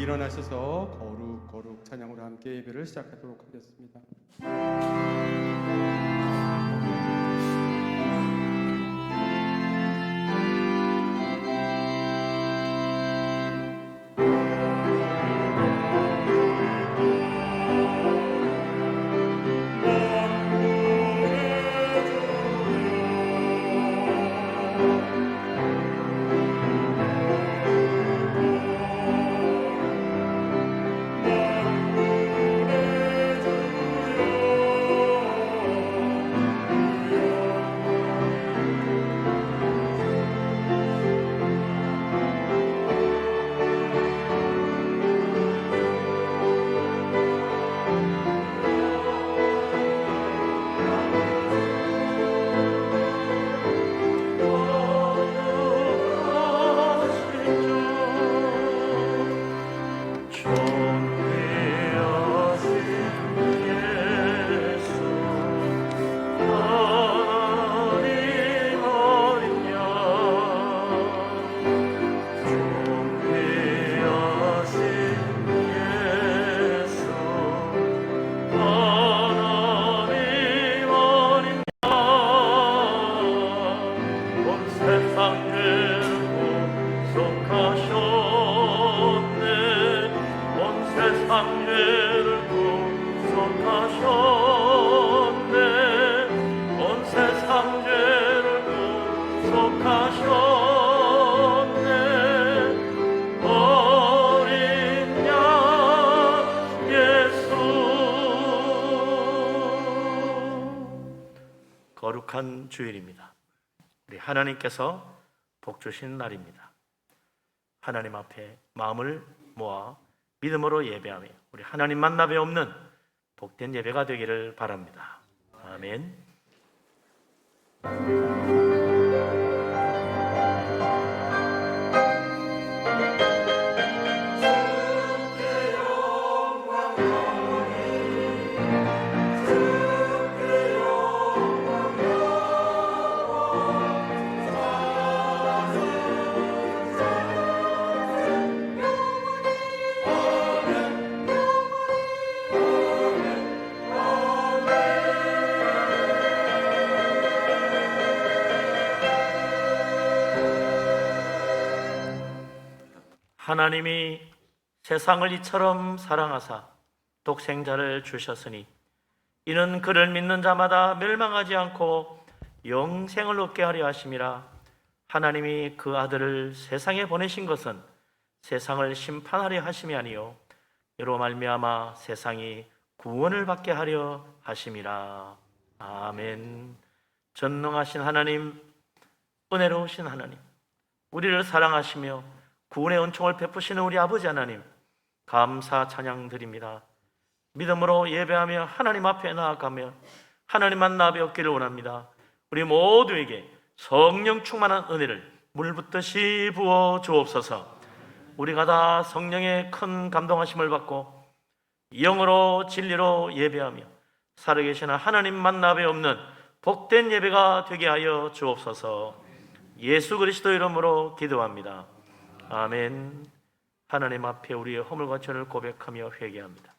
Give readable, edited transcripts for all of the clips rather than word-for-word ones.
일어나셔서 거룩 거룩 찬양으로 함께 예배를 시작하도록 하겠습니다. 거룩한 주일입니다. 우리 하나님께서 복 주신 날입니다. 하나님 앞에 마음을 모아 믿음으로 예배하며 우리 하나님 만나 뵈없는 복된 예배가 되기를 바랍니다. 아멘. 하나님이 세상을 이처럼 사랑하사 독생자를 주셨으니 이는 그를 믿는 자마다 멸망하지 않고 영생을 얻게 하려 하심이라. 하나님이 그 아들을 세상에 보내신 것은 세상을 심판하려 하심이 아니요 이로 말미암아 세상이 구원을 받게 하려 하심이라. 아멘. 전능하신 하나님, 은혜로우신 하나님, 우리를 사랑하시며 구원의 은총을 베푸시는 우리 아버지 하나님, 감사 찬양 드립니다. 믿음으로 예배하며 하나님 앞에 나아가며 하나님 만나 뵙기를 원합니다. 우리 모두에게 성령 충만한 은혜를 물붓듯이 부어 주옵소서. 우리가 다 성령의 큰 감동하심을 받고 영으로 진리로 예배하며 살아계시는 하나님 만나 뵙없는 복된 예배가 되게 하여 주옵소서. 예수 그리스도 이름으로 기도합니다. 아멘. 하나님 앞에 우리의 허물과 죄를 고백하며 회개합니다.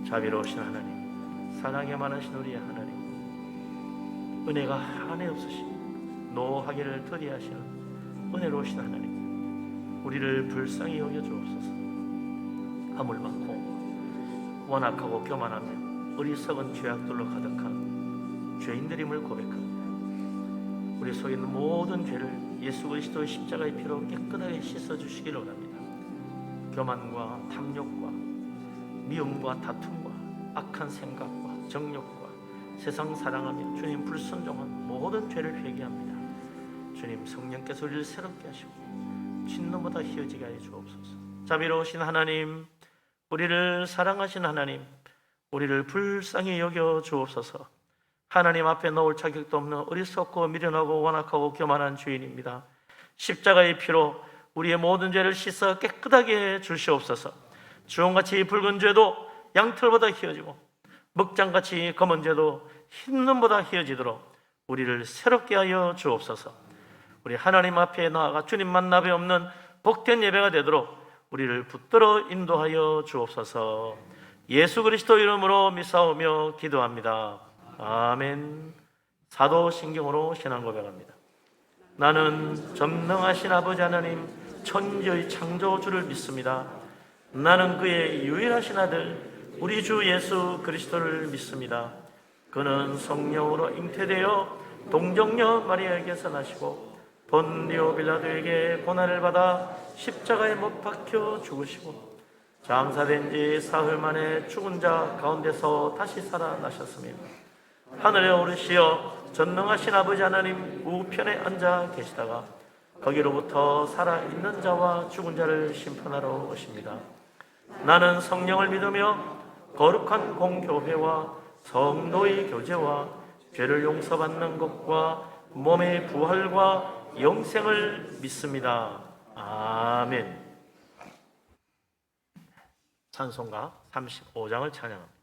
자비로우신 하나님, 사랑에 많으신 우리의 하나님, 은혜가 한해 없으시니 노하기를 더디하시는 은혜로우신 하나님, 우리를 불쌍히 여겨 주옵소서. 허물 많고 원악하고 교만하며 어리석은 죄악들로 가득한 죄인들임을 고백합니다. 우리 속에 있는 모든 죄를 예수 그리스도의 십자가의 피로 깨끗하게 씻어주시기를 원합니다. 교만과 탐욕과 미움과 다툼과 악한 생각과 정욕과 세상 사랑하며 주님 불순종한 모든 죄를 회개합니다. 주님 성령께서 우리를 새롭게 하시고 진노보다 희어지게 하여 주옵소서. 자비로우신 하나님, 우리를 사랑하신 하나님, 우리를 불쌍히 여겨 주옵소서. 하나님 앞에 놓을 자격도 없는 어리석고 미련하고 완악하고 교만한 죄인입니다. 십자가의 피로 우리의 모든 죄를 씻어 깨끗하게 주시옵소서. 주홍같이 붉은 죄도 양털보다 희어지고 먹장같이 검은 죄도 흰눈보다 희어지도록 우리를 새롭게 하여 주옵소서. 우리 하나님 앞에 나아가 주님 만나 뵈없는 복된 예배가 되도록 우리를 붙들어 인도하여 주옵소서. 예수 그리스도 이름으로 믿사오며 기도합니다. 아멘. 사도신경으로 신앙 고백합니다. 나는 전능하신 아버지 하나님 천지의 창조주를 믿습니다. 나는 그의 유일하신 아들 우리 주 예수 그리스도를 믿습니다. 그는 성령으로 잉태되어 동정녀 마리아에게서 나시고 본디오 빌라도에게 고난을 받아 십자가에 못 박혀 죽으시고 장사된 지 사흘 만에 죽은 자 가운데서 다시 살아나셨으며 하늘에 오르시어 전능하신 아버지 하나님 우편에 앉아 계시다가 거기로부터 살아있는 자와 죽은 자를 심판하러 오십니다. 나는 성령을 믿으며 거룩한 공교회와 성도의 교제와 죄를 용서받는 것과 몸의 부활과 영생을 믿습니다. 아멘. 찬송가 35장을 찬양합니다.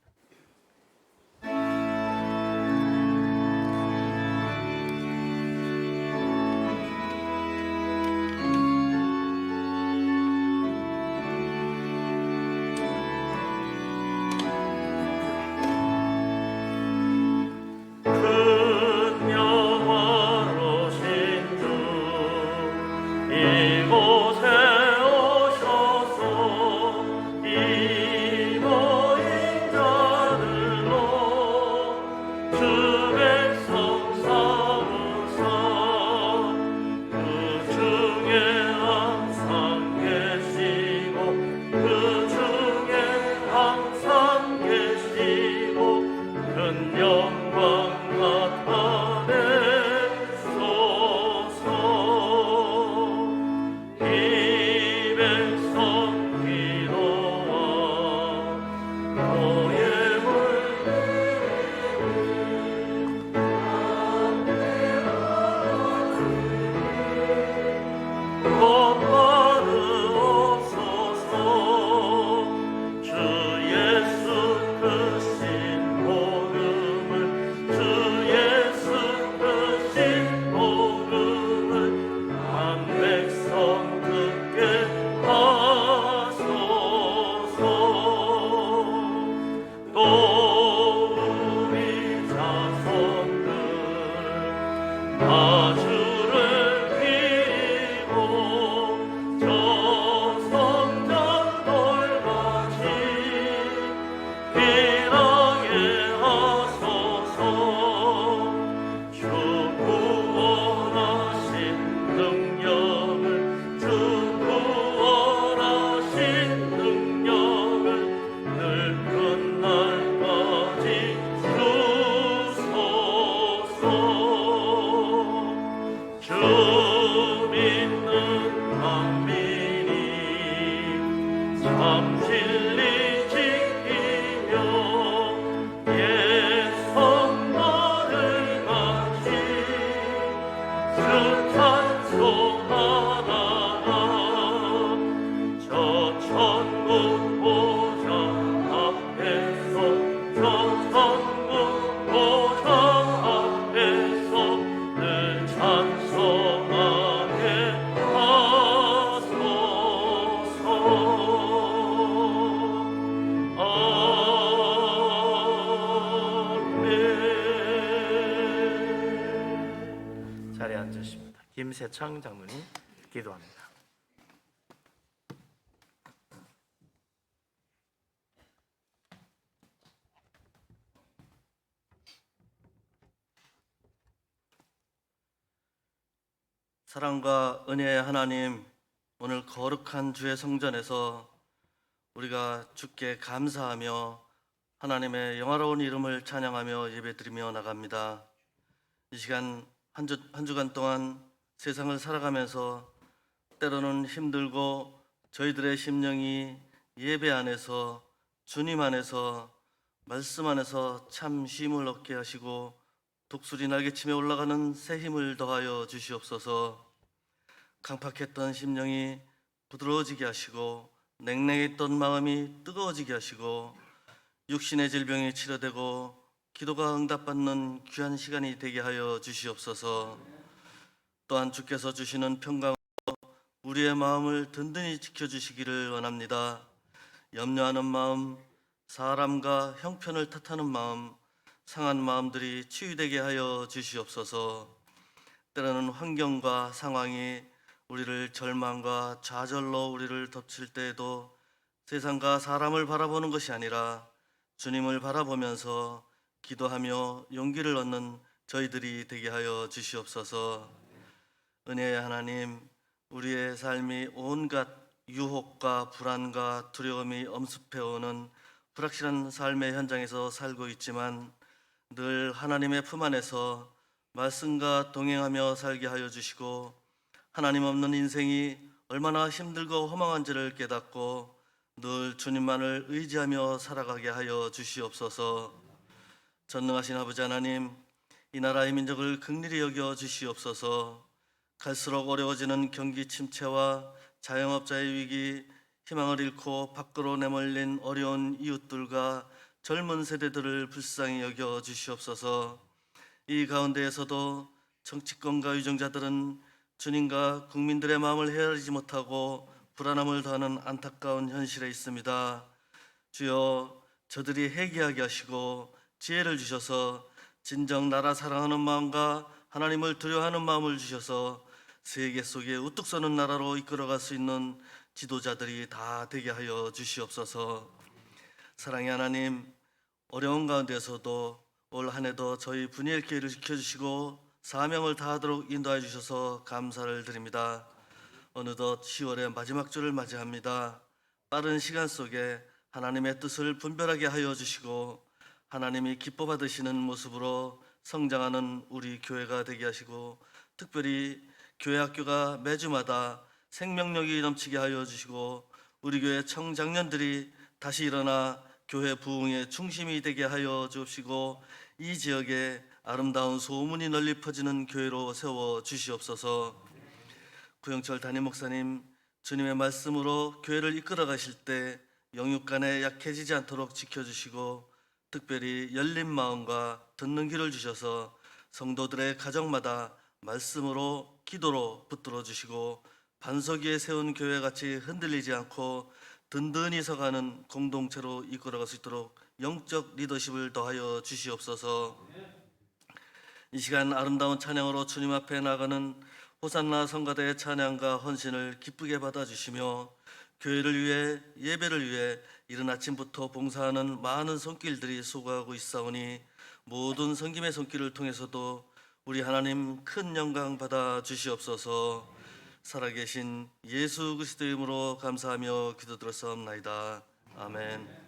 김세창 장로님 기도합니다. 사랑과 은혜의 하나님, 오늘 거룩한 주의 성전에서 우리가 주께 감사하며 하나님의 영화로운 이름을 찬양하며 예배드리며 나갑니다. 이 시간 한 주간 동안 세상을 살아가면서 때로는 힘들고 저희들의 심령이 예배 안에서 주님 안에서 말씀 안에서 참 쉼을 얻게 하시고 독수리 날개치며 올라가는 새 힘을 더하여 주시옵소서. 강팍했던 심령이 부드러워지게 하시고 냉랭했던 마음이 뜨거워지게 하시고 육신의 질병이 치료되고 기도가 응답받는 귀한 시간이 되게 하여 주시옵소서. 또한 주께서 주시는 평강으로 우리의 마음을 든든히 지켜주시기를 원합니다. 염려하는 마음, 사람과 형편을 탓하는 마음, 상한 마음들이 치유되게 하여 주시옵소서. 때로는 환경과 상황이 우리를 절망과 좌절로 우리를 덮칠 때에도 세상과 사람을 바라보는 것이 아니라 주님을 바라보면서 기도하며 용기를 얻는 저희들이 되게 하여 주시옵소서. 은혜의 하나님, 우리의 삶이 온갖 유혹과 불안과 두려움이 엄습해오는 불확실한 삶의 현장에서 살고 있지만 늘 하나님의 품 안에서 말씀과 동행하며 살게 하여 주시고 하나님 없는 인생이 얼마나 힘들고 허망한지를 깨닫고 늘 주님만을 의지하며 살아가게 하여 주시옵소서. 전능하신 아버지 하나님, 이 나라의 민족을 긍휼히 여겨 주시옵소서. 갈수록 어려워지는 경기 침체와 자영업자의 위기, 희망을 잃고 밖으로 내몰린 어려운 이웃들과 젊은 세대들을 불쌍히 여겨 주시옵소서. 이 가운데에서도 정치권과 위정자들은 주님과 국민들의 마음을 헤아리지 못하고 불안함을 더하는 안타까운 현실에 있습니다. 주여, 저들이 회개하게 하시고 지혜를 주셔서 진정 나라 사랑하는 마음과 하나님을 두려워하는 마음을 주셔서 세계 속에 우뚝 서는 나라로 이끌어갈 수 있는 지도자들이 다 되게 하여 주시옵소서. 사랑의 하나님, 어려운 가운데서도 올 한 해도 저희 분이엘 교회를 지켜주시고 사명을 다하도록 인도해 주셔서 감사를 드립니다. 어느덧 10월의 마지막 주를 맞이합니다. 빠른 시간 속에 하나님의 뜻을 분별하게 하여 주시고 하나님이 기뻐 받으시는 모습으로 성장하는 우리 교회가 되게 하시고 특별히 교회 학교가 매주마다 생명력이 넘치게 하여 주시고 우리 교회 청장년들이 다시 일어나 교회 부흥의 중심이 되게 하여 주시고 이 지역에 아름다운 소문이 널리 퍼지는 교회로 세워 주시옵소서. 구영철 담임 목사님, 주님의 말씀으로 교회를 이끌어 가실 때 영육간에 약해지지 않도록 지켜주시고 특별히 열린 마음과 듣는 귀를 주셔서 성도들의 가정마다 말씀으로 기도로 붙들어 주시고 반석 위에 세운 교회같이 흔들리지 않고 든든히 서가는 공동체로 이끌어갈 수 있도록 영적 리더십을 더하여 주시옵소서. 이 시간 아름다운 찬양으로 주님 앞에 나가는 호산나 성가대의 찬양과 헌신을 기쁘게 받아주시며 교회를 위해 예배를 위해 이른 아침부터 봉사하는 많은 손길들이 수고하고 있사오니 모든 섬김의 손길을 통해서도 우리 하나님 큰 영광 받아 주시옵소서. 살아계신 예수 그리스도의 이름으로 감사하며 기도드렸사옵나이다. 아멘.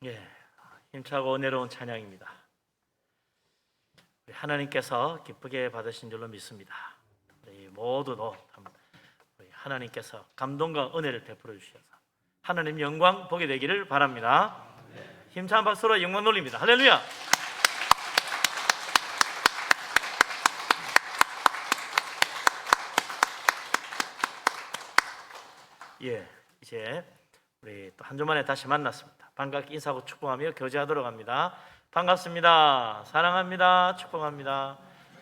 예, 힘차고 은혜로운 찬양입니다. 우리 하나님께서 기쁘게 받으신 줄로 믿습니다. 우리 모두도 우리 하나님께서 감동과 은혜를 베풀어 주셔서 하나님 영광 보게 되기를 바랍니다. 힘찬 박수로 영광 돌립니다. 할렐루야. 예, 이제 우리 또 한 주 만에 다시 만났습니다. 반갑게 인사하고 축복하며 교제하도록 합니다. 반갑습니다. 사랑합니다. 축복합니다.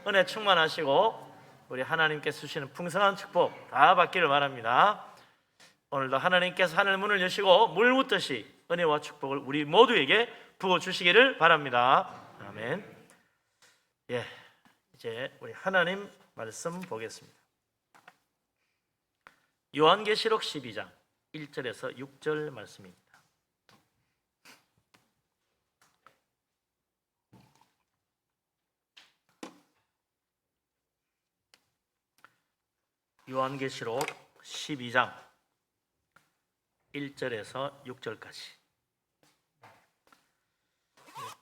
은혜 충만하시고 우리 하나님께서 주시는 풍성한 축복 다 받기를 바랍니다. 오늘도 하나님께서 하늘 문을 여시고 물 붓듯이 은혜와 축복을 우리 모두에게 부어주시기를 바랍니다. 아멘. 예, 이제 우리 하나님 말씀 보겠습니다. 요한계시록 12장 1절에서 6절 말씀입니다. 요한계시록 12장 1절에서 6절까지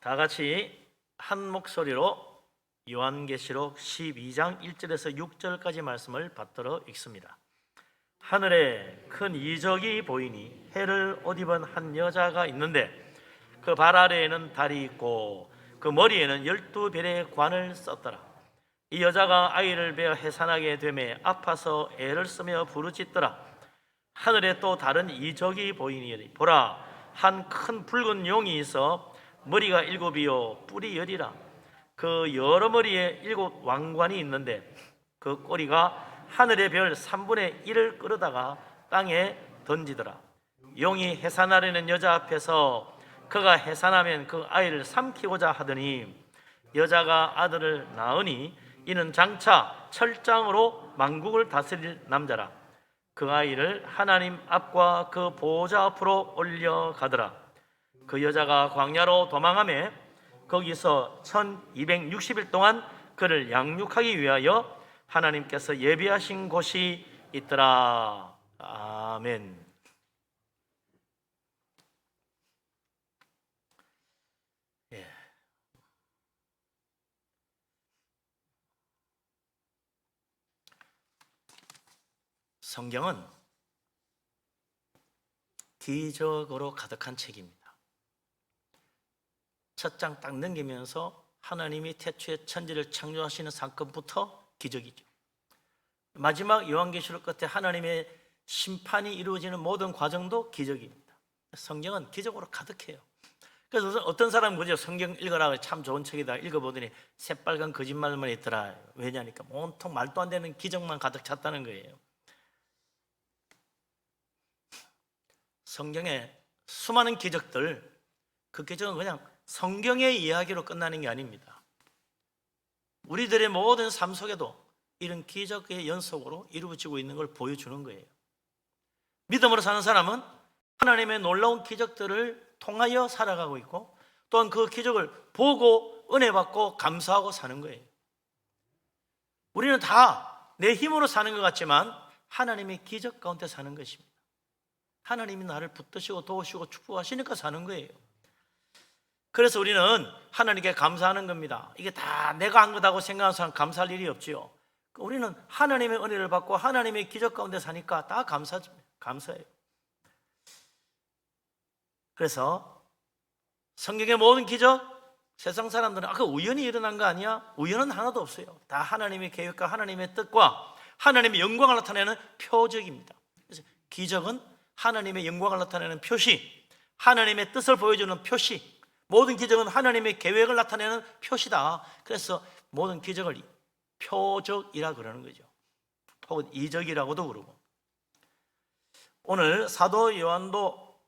다 같이 한 목소리로 요한계시록 12장 1절에서 6절까지 말씀을 받들어 읽습니다. 하늘에 큰 이적이 보이니 해를 옷 입은 한 여자가 있는데 그 발 아래에는 달이 있고 그 머리에는 12별의 관을 썼더라. 이 여자가 아이를 베어 해산하게 되매 아파서 애를 쓰며 부르짖더라. 하늘에 또 다른 이적이 보이니 보라, 한 큰 붉은 용이 있어 머리가 7이요 뿔이 10이라. 그 여러 머리에 7 왕관이 있는데 그 꼬리가 하늘의 별 3분의 1을 끌어다가 땅에 던지더라. 용이 해산하려는 여자 앞에서 그가 해산하면 그 아이를 삼키고자 하더니 여자가 아들을 낳으니 이는 장차 철장으로 만국을 다스릴 남자라. 그 아이를 하나님 앞과 그 보호자 앞으로 올려가더라. 그 여자가 광야로 도망하며 거기서 1260일 동안 그를 양육하기 위하여 하나님께서 예비하신 곳이 있더라. 아멘. 예. 성경은 기적으로 가득한 책입니다. 첫 장 딱 넘기면서 하나님이 태초에 천지를 창조하시는 사건부터 기적이죠. 마지막 요한계시록 끝에 하나님의 심판이 이루어지는 모든 과정도 기적입니다. 성경은 기적으로 가득해요. 그래서 어떤 사람은 그죠, 성경 읽어라, 참 좋은 책이다, 읽어보더니 새빨간 거짓말만 있더라. 왜냐니까 온통 말도 안 되는 기적만 가득 찼다는 거예요. 성경의 수많은 기적들, 그 기적은 그냥 성경의 이야기로 끝나는 게 아닙니다. 우리들의 모든 삶 속에도 이런 기적의 연속으로 이루어지고 있는 걸 보여주는 거예요. 믿음으로 사는 사람은 하나님의 놀라운 기적들을 통하여 살아가고 있고 또한 그 기적을 보고 은혜 받고 감사하고 사는 거예요. 우리는 다 내 힘으로 사는 것 같지만 하나님의 기적 가운데 사는 것입니다. 하나님이 나를 붙드시고 도우시고 축복하시니까 사는 거예요. 그래서 우리는 하나님께 감사하는 겁니다. 이게 다 내가 한 거다고 생각하는 사람 감사할 일이 없지요. 우리는 하나님의 은혜를 받고 하나님의 기적 가운데 사니까 다 감사해요. 그래서 성경의 모든 기적, 세상 사람들은 그 우연히 일어난 거 아니야? 우연은 하나도 없어요. 다 하나님의 계획과 하나님의 뜻과 하나님의 영광을 나타내는 표적입니다. 그래서 기적은 하나님의 영광을 나타내는 표시, 하나님의 뜻을 보여주는 표시, 모든 기적은 하나님의 계획을 나타내는 표시다. 그래서 모든 기적을 표적이라 그러는 거죠. 혹은 이적이라고도 그러고. 오늘 사도 요한도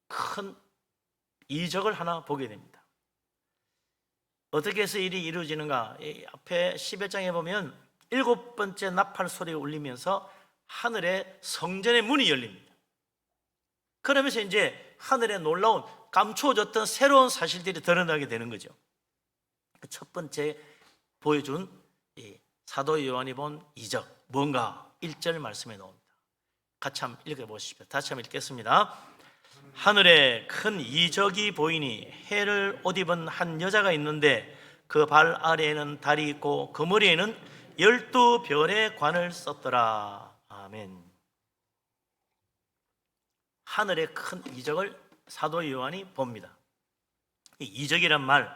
큰 이적을 하나 보게 됩니다. 어떻게 해서 일이 이루어지는가? 앞에 11장에 보면 7번째 나팔 소리가 울리면서 하늘에 성전의 문이 열립니다. 그러면서 이제 하늘에 놀라운 감추어졌던 새로운 사실들이 드러나게 되는 거죠. 첫 번째 보여준 이 사도 요한이 본 이적, 뭔가 1절 말씀에 나옵니다. 같이 한번 읽어보십시오. 다시 한번 읽겠습니다. 하늘에 큰 이적이 보이니 해를 옷 입은 한 여자가 있는데 그 발 아래에는 달이 있고 그 머리에는 12별의 관을 썼더라. 아멘. 하늘에 큰 이적을 사도 요한이 봅니다. 이 이적이란 말,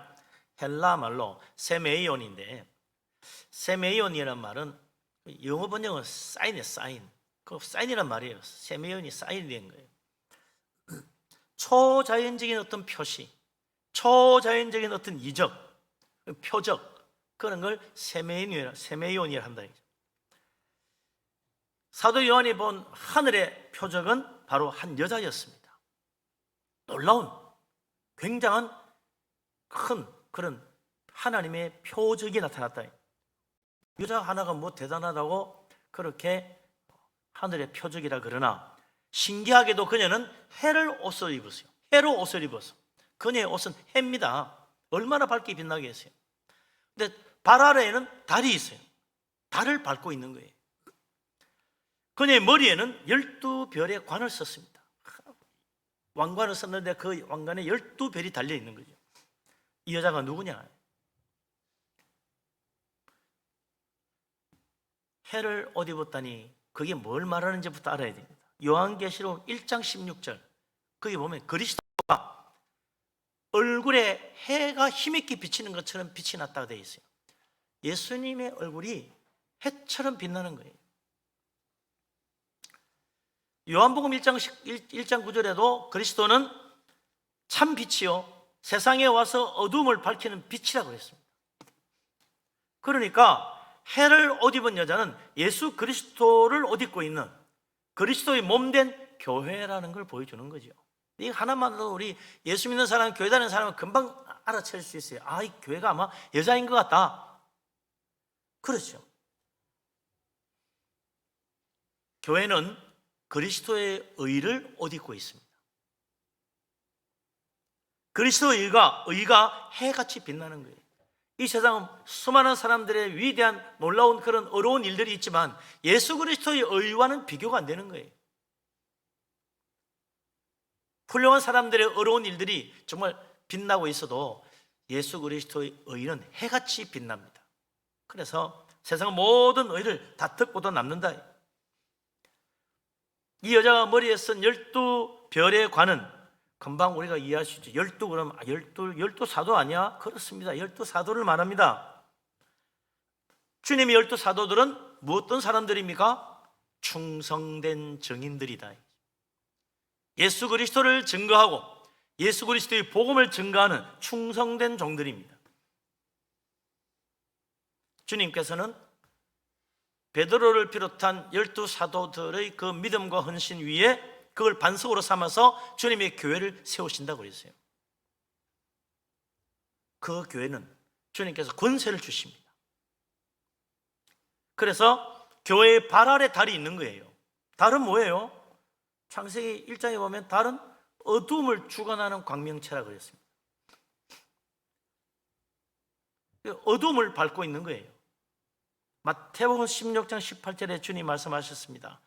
헬라 말로 세메이온인데, 세메이온이란 말은 영어 번역은 사인이에요. 사인. 그 사인이란 말이에요. 세메이온이 사인이 된 거예요. 초자연적인 어떤 표시, 초자연적인 어떤 이적, 표적, 그런 걸 세메이온이라 한다. 사도 요한이 본 하늘의 표적은 바로 한 여자였습니다. 놀라운, 굉장한 큰 그런 하나님의 표적이 나타났다. 여자 하나가 뭐 대단하다고 그렇게 하늘의 표적이라 그러나, 신기하게도 그녀는 해를 옷을 입었어요. 해로 옷을 입었어. 그녀의 옷은 해입니다. 얼마나 밝게 빛나게 했어요. 근데 발 아래에는 달이 있어요. 달을 밟고 있는 거예요. 그녀의 머리에는 12별의 관을 썼습니다. 왕관을 썼는데 그 왕관에 12별이 달려 있는 거죠. 이 여자가 누구냐? 해를 옷 입었다니 그게 뭘 말하는지부터 알아야 됩니다. 요한계시록 1장 16절, 거기 보면 그리스도가 얼굴에 해가 힘있게 비치는 것처럼 빛이 났다고 되어 있어요. 예수님의 얼굴이 해처럼 빛나는 거예요. 요한복음 1장 9절에도 그리스도는 참 빛이요 세상에 와서 어둠을 밝히는 빛이라고 했습니다. 그러니까 해를 옷 입은 여자는 예수 그리스도를 옷 입고 있는 그리스도의 몸된 교회라는 걸 보여주는 거죠. 이 하나만으로 우리 예수 믿는 사람, 교회 다니는 사람은 금방 알아챌 수 있어요. 아, 이 교회가 아마 여자인 것 같다. 그렇죠. 교회는 그리스도의 의를 옷 입고 있습니다. 그리스도의 의가 해같이 빛나는 거예요. 이 세상은 수많은 사람들의 위대한 놀라운 그런 어려운 일들이 있지만 예수 그리스도의 의와는 비교가 안 되는 거예요. 훌륭한 사람들의 어려운 일들이 정말 빛나고 있어도 예수 그리스도의 의는 해같이 빛납니다. 그래서 세상 모든 의를 다 듣고도 남는다. 이 여자가 머리에 쓴 12별의 관은 금방 우리가 이해할 수 있죠. 12 그러면 12 사도 아니야? 그렇습니다. 12 사도를 말합니다. 주님의 12 사도들은 무엇던 사람들입니까? 충성된 증인들이다. 예수 그리스도를 증거하고 예수 그리스도의 복음을 증거하는 충성된 종들입니다. 주님께서는 베드로를 비롯한 12 사도들의 그 믿음과 헌신 위에 그걸 반석으로 삼아서 주님의 교회를 세우신다고 그랬어요. 그 교회는 주님께서 권세를 주십니다. 그래서 교회의 발 아래 달이 있는 거예요. 달은 뭐예요? 창세기 1장에 보면 달은 어둠을 주관하는 광명체라고 그랬습니다. 어둠을 밟고 있는 거예요. 마태복음 16장 18절에 주님 말씀하셨습니다.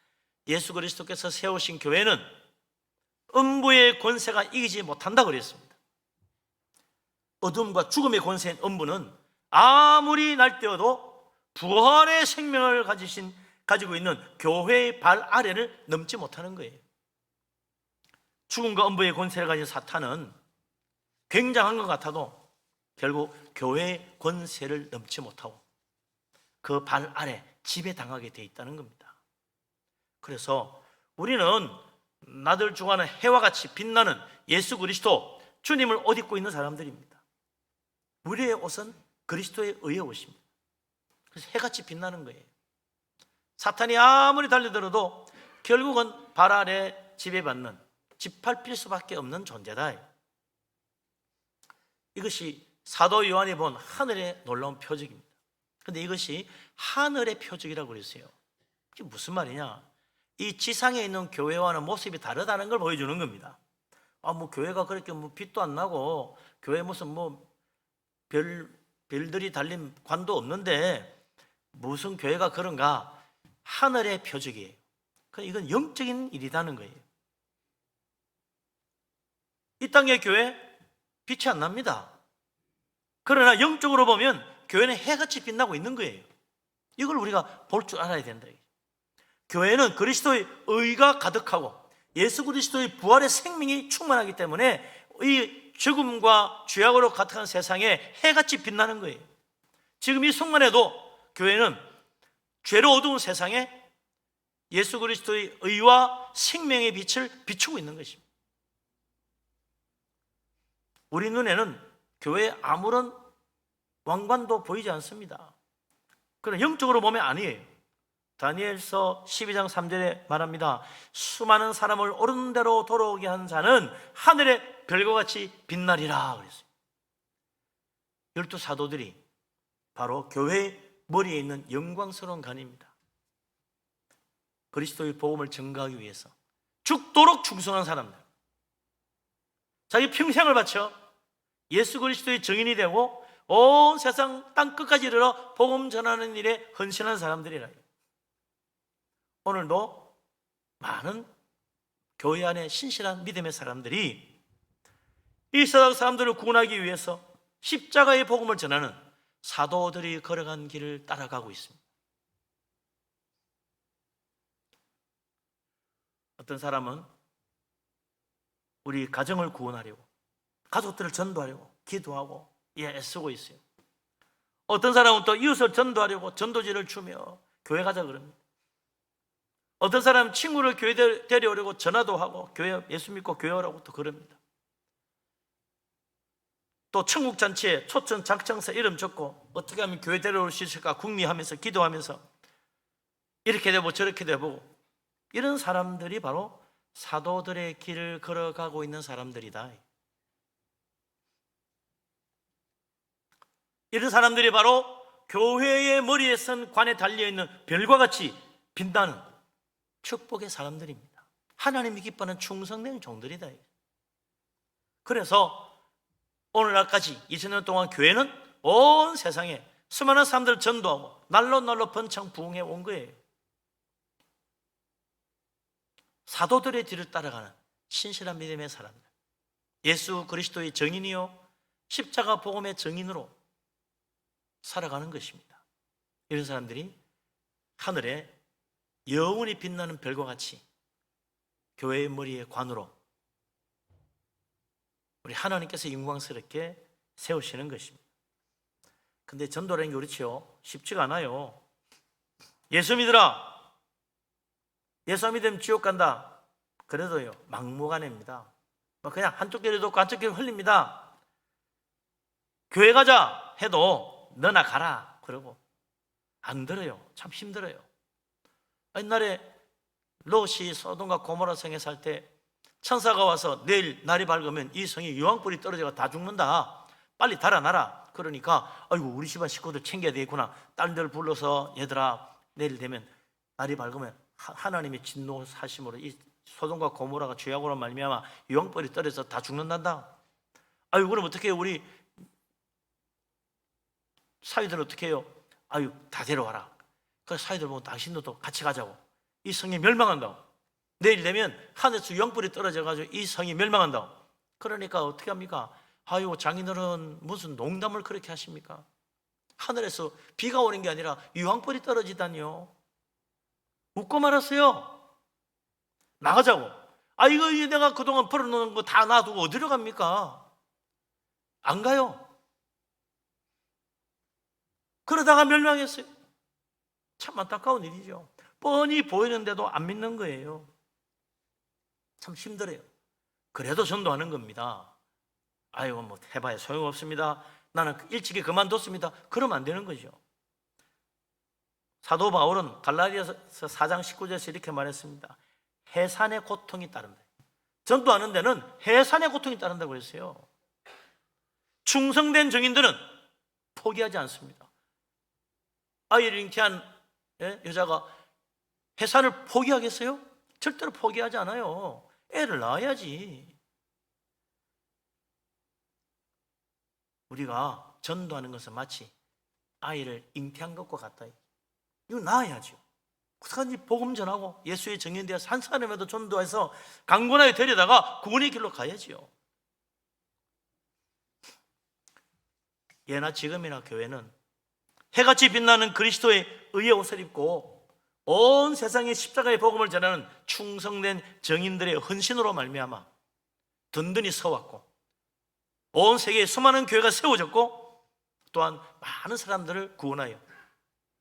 예수 그리스도께서 세우신 교회는 음부의 권세가 이기지 못한다고 그랬습니다. 어둠과 죽음의 권세인 음부는 아무리 날뛰어도 부활의 생명을 가지고 있는 교회의 발 아래를 넘지 못하는 거예요. 죽음과 음부의 권세를 가진 사탄은 굉장한 것 같아도 결국 교회의 권세를 넘지 못하고 그 발 아래 지배당하게 돼 있다는 겁니다. 그래서 우리는 나들 중하는 해와 같이 빛나는 예수 그리스도 주님을 옷 입고 있는 사람들입니다. 우리의 옷은 그리스도의 의의 옷입니다. 그래서 해같이 빛나는 거예요. 사탄이 아무리 달려들어도 결국은 발 아래 지배받는, 짓밟힐 수밖에 없는 존재다. 이것이 사도 요한이 본 하늘의 놀라운 표적입니다. 그런데 이것이 하늘의 표적이라고 그랬어요. 이게 무슨 말이냐? 이 지상에 있는 교회와는 모습이 다르다는 걸 보여주는 겁니다. 뭐 교회가 그렇게 뭐 빛도 안 나고 교회 무슨 뭐 별들이 달린 관도 없는데 무슨 교회가 그런가? 하늘의 표적이에요. 이건 영적인 일이라는 거예요. 이 땅의 교회 빛이 안 납니다. 그러나 영적으로 보면 교회는 해같이 빛나고 있는 거예요. 이걸 우리가 볼 줄 알아야 된다. 교회는 그리스도의 의가 가득하고 예수 그리스도의 부활의 생명이 충만하기 때문에 이 죽음과 죄악으로 가득한 세상에 해같이 빛나는 거예요. 지금 이 순간에도 교회는 죄로 어두운 세상에 예수 그리스도의 의와 생명의 빛을 비추고 있는 것입니다. 우리 눈에는 교회에 아무런 왕관도 보이지 않습니다. 그러나 영적으로 보면 아니에요. 다니엘서 12장 3절에 말합니다. 수많은 사람을 옳은 대로 돌아오게 한 자는 하늘의 별과 같이 빛나리라 그랬어요. 12사도들이 바로 교회의 머리에 있는 영광스러운 관입니다. 그리스도의 복음을 전가하기 위해서 죽도록 충성한 사람들, 자기 평생을 바쳐 예수 그리스도의 증인이 되고 온 세상 땅 끝까지 이르러 복음 전하는 일에 헌신한 사람들이라. 오늘도 많은 교회 안에 신실한 믿음의 사람들이 이 세상 사람들을 구원하기 위해서 십자가의 복음을 전하는 사도들이 걸어간 길을 따라가고 있습니다. 어떤 사람은 우리 가정을 구원하려고, 가족들을 전도하려고 기도하고 애쓰고 있어요. 어떤 사람은 또 이웃을 전도하려고 전도지를 주며 교회 가자 그럽니다. 어떤 사람은 친구를 교회 데려오려고 전화도 하고 교회 예수 믿고 교회 오라고 또 그럽니다. 또 천국잔치에 초청 작정서 이름 적고 어떻게 하면 교회 데려올 수 있을까 궁리하면서 기도하면서 이렇게 되고 저렇게 되고, 이런 사람들이 바로 사도들의 길을 걸어가고 있는 사람들이다. 이런 사람들이 바로 교회의 머리에 선 관에 달려있는 별과 같이 빛나는 축복의 사람들입니다. 하나님이 기뻐하는 충성된 종들이다. 그래서 오늘날까지 2000년 동안 교회는 온 세상에 수많은 사람들을 전도하고 날로 번창 부흥해 온 거예요. 사도들의 뒤를 따라가는 신실한 믿음의 사람들, 예수 그리스도의 증인이요 십자가 복음의 증인으로 살아가는 것입니다. 이런 사람들이 하늘에 영원히 빛나는 별과 같이 교회의 머리에 관으로 우리 하나님께서 영광스럽게 세우시는 것입니다. 근데 전도라는 게 그렇죠, 쉽지가 않아요. 예수 믿으라, 예수 안 믿으면 지옥 간다. 그래도요 막무가내입니다. 그냥 한쪽 귀를 듣고 한쪽 귀를 흘립니다. 교회 가자 해도 너나 가라 그러고 안 들어요. 참 힘들어요. 옛날에 롯이 소돔과 고모라 성에 살 때 천사가 와서 내일 날이 밝으면 이 성이 유황불이 떨어져가 다 죽는다, 빨리 달아나라. 그러니까 아이고 우리 집안 식구들 챙겨야 되겠구나. 딸들 불러서 얘들아 내일 되면 날이 밝으면 하나님의 진노 사심으로 이 소돔과 고모라가 죄악으로 말미암아 유황불이 떨어져서 다 죽는단다. 아유 그럼 어떻게 해요? 우리 사위들 어떻게 해요? 아유 다 데려와라. 그래서 사위들 보고 당신들도 같이 가자고. 이 성이 멸망한다고. 내일 되면 하늘에서 유황불이 떨어져가지고 이 성이 멸망한다고. 그러니까 어떻게 합니까? 아유 장인어른 무슨 농담을 그렇게 하십니까? 하늘에서 비가 오는 게 아니라 유황불이 떨어지다니요. 웃고 말았어요. 나가자고. 아 이거 내가 그동안 벌어놓은 거 다 놔두고 어디로 갑니까? 안 가요. 그러다가 멸망했어요. 참 안타까운 일이죠. 뻔히 보이는데도 안 믿는 거예요. 참 힘들어요. 그래도 전도하는 겁니다. 아이고 뭐 해봐야 소용없습니다. 나는 일찍이 그만뒀습니다. 그러면 안 되는 거죠. 사도 바울은 갈라디아서 4장 19절에서 이렇게 말했습니다. 해산의 고통이 따른다. 전도하는 데는 해산의 고통이 따른다고 했어요. 충성된 증인들은 포기하지 않습니다. 아이를 잉태한 여자가 해산을 포기하겠어요? 절대로 포기하지 않아요. 애를 낳아야지. 우리가 전도하는 것은 마치 아이를 잉태한 것과 같다. 이거 낳아야죠. 어떡하든지 복음 전하고 예수의 증인되어서 한 사람에도 전도해서 강권하게 데려다가 구원의 길로 가야지요. 예나 지금이나 교회는 해같이 빛나는 그리스도의 의의 옷을 입고 온 세상에 십자가의 복음을 전하는 충성된 정인들의 헌신으로 말미암아 든든히 서왔고, 온 세계에 수많은 교회가 세워졌고, 또한 많은 사람들을 구원하여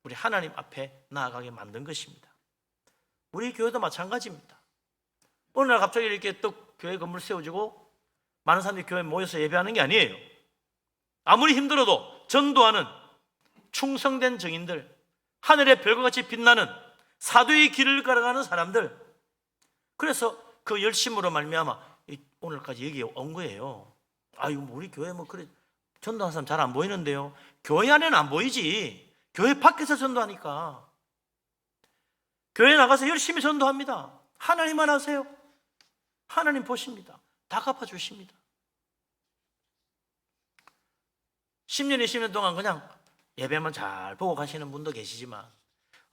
우리 하나님 앞에 나아가게 만든 것입니다. 우리 교회도 마찬가지입니다. 어느 날 갑자기 이렇게 또 교회 건물 세워지고 많은 사람들이 교회에 모여서 예배하는 게 아니에요. 아무리 힘들어도 전도하는 충성된 정인들, 하늘의 별과 같이 빛나는 사도의 길을 걸어가는 사람들, 그래서 그 열심으로 말미암아 오늘까지 여기에 온 거예요. 아유, 우리 교회 뭐 그래 전도하는 사람 잘 안 보이는데요. 교회 안에는 안 보이지. 교회 밖에서 전도하니까. 교회 나가서 열심히 전도합니다. 하나님만 하세요. 하나님 보십니다. 다 갚아주십니다. 10년, 20년 동안 그냥 예배만 잘 보고 가시는 분도 계시지만,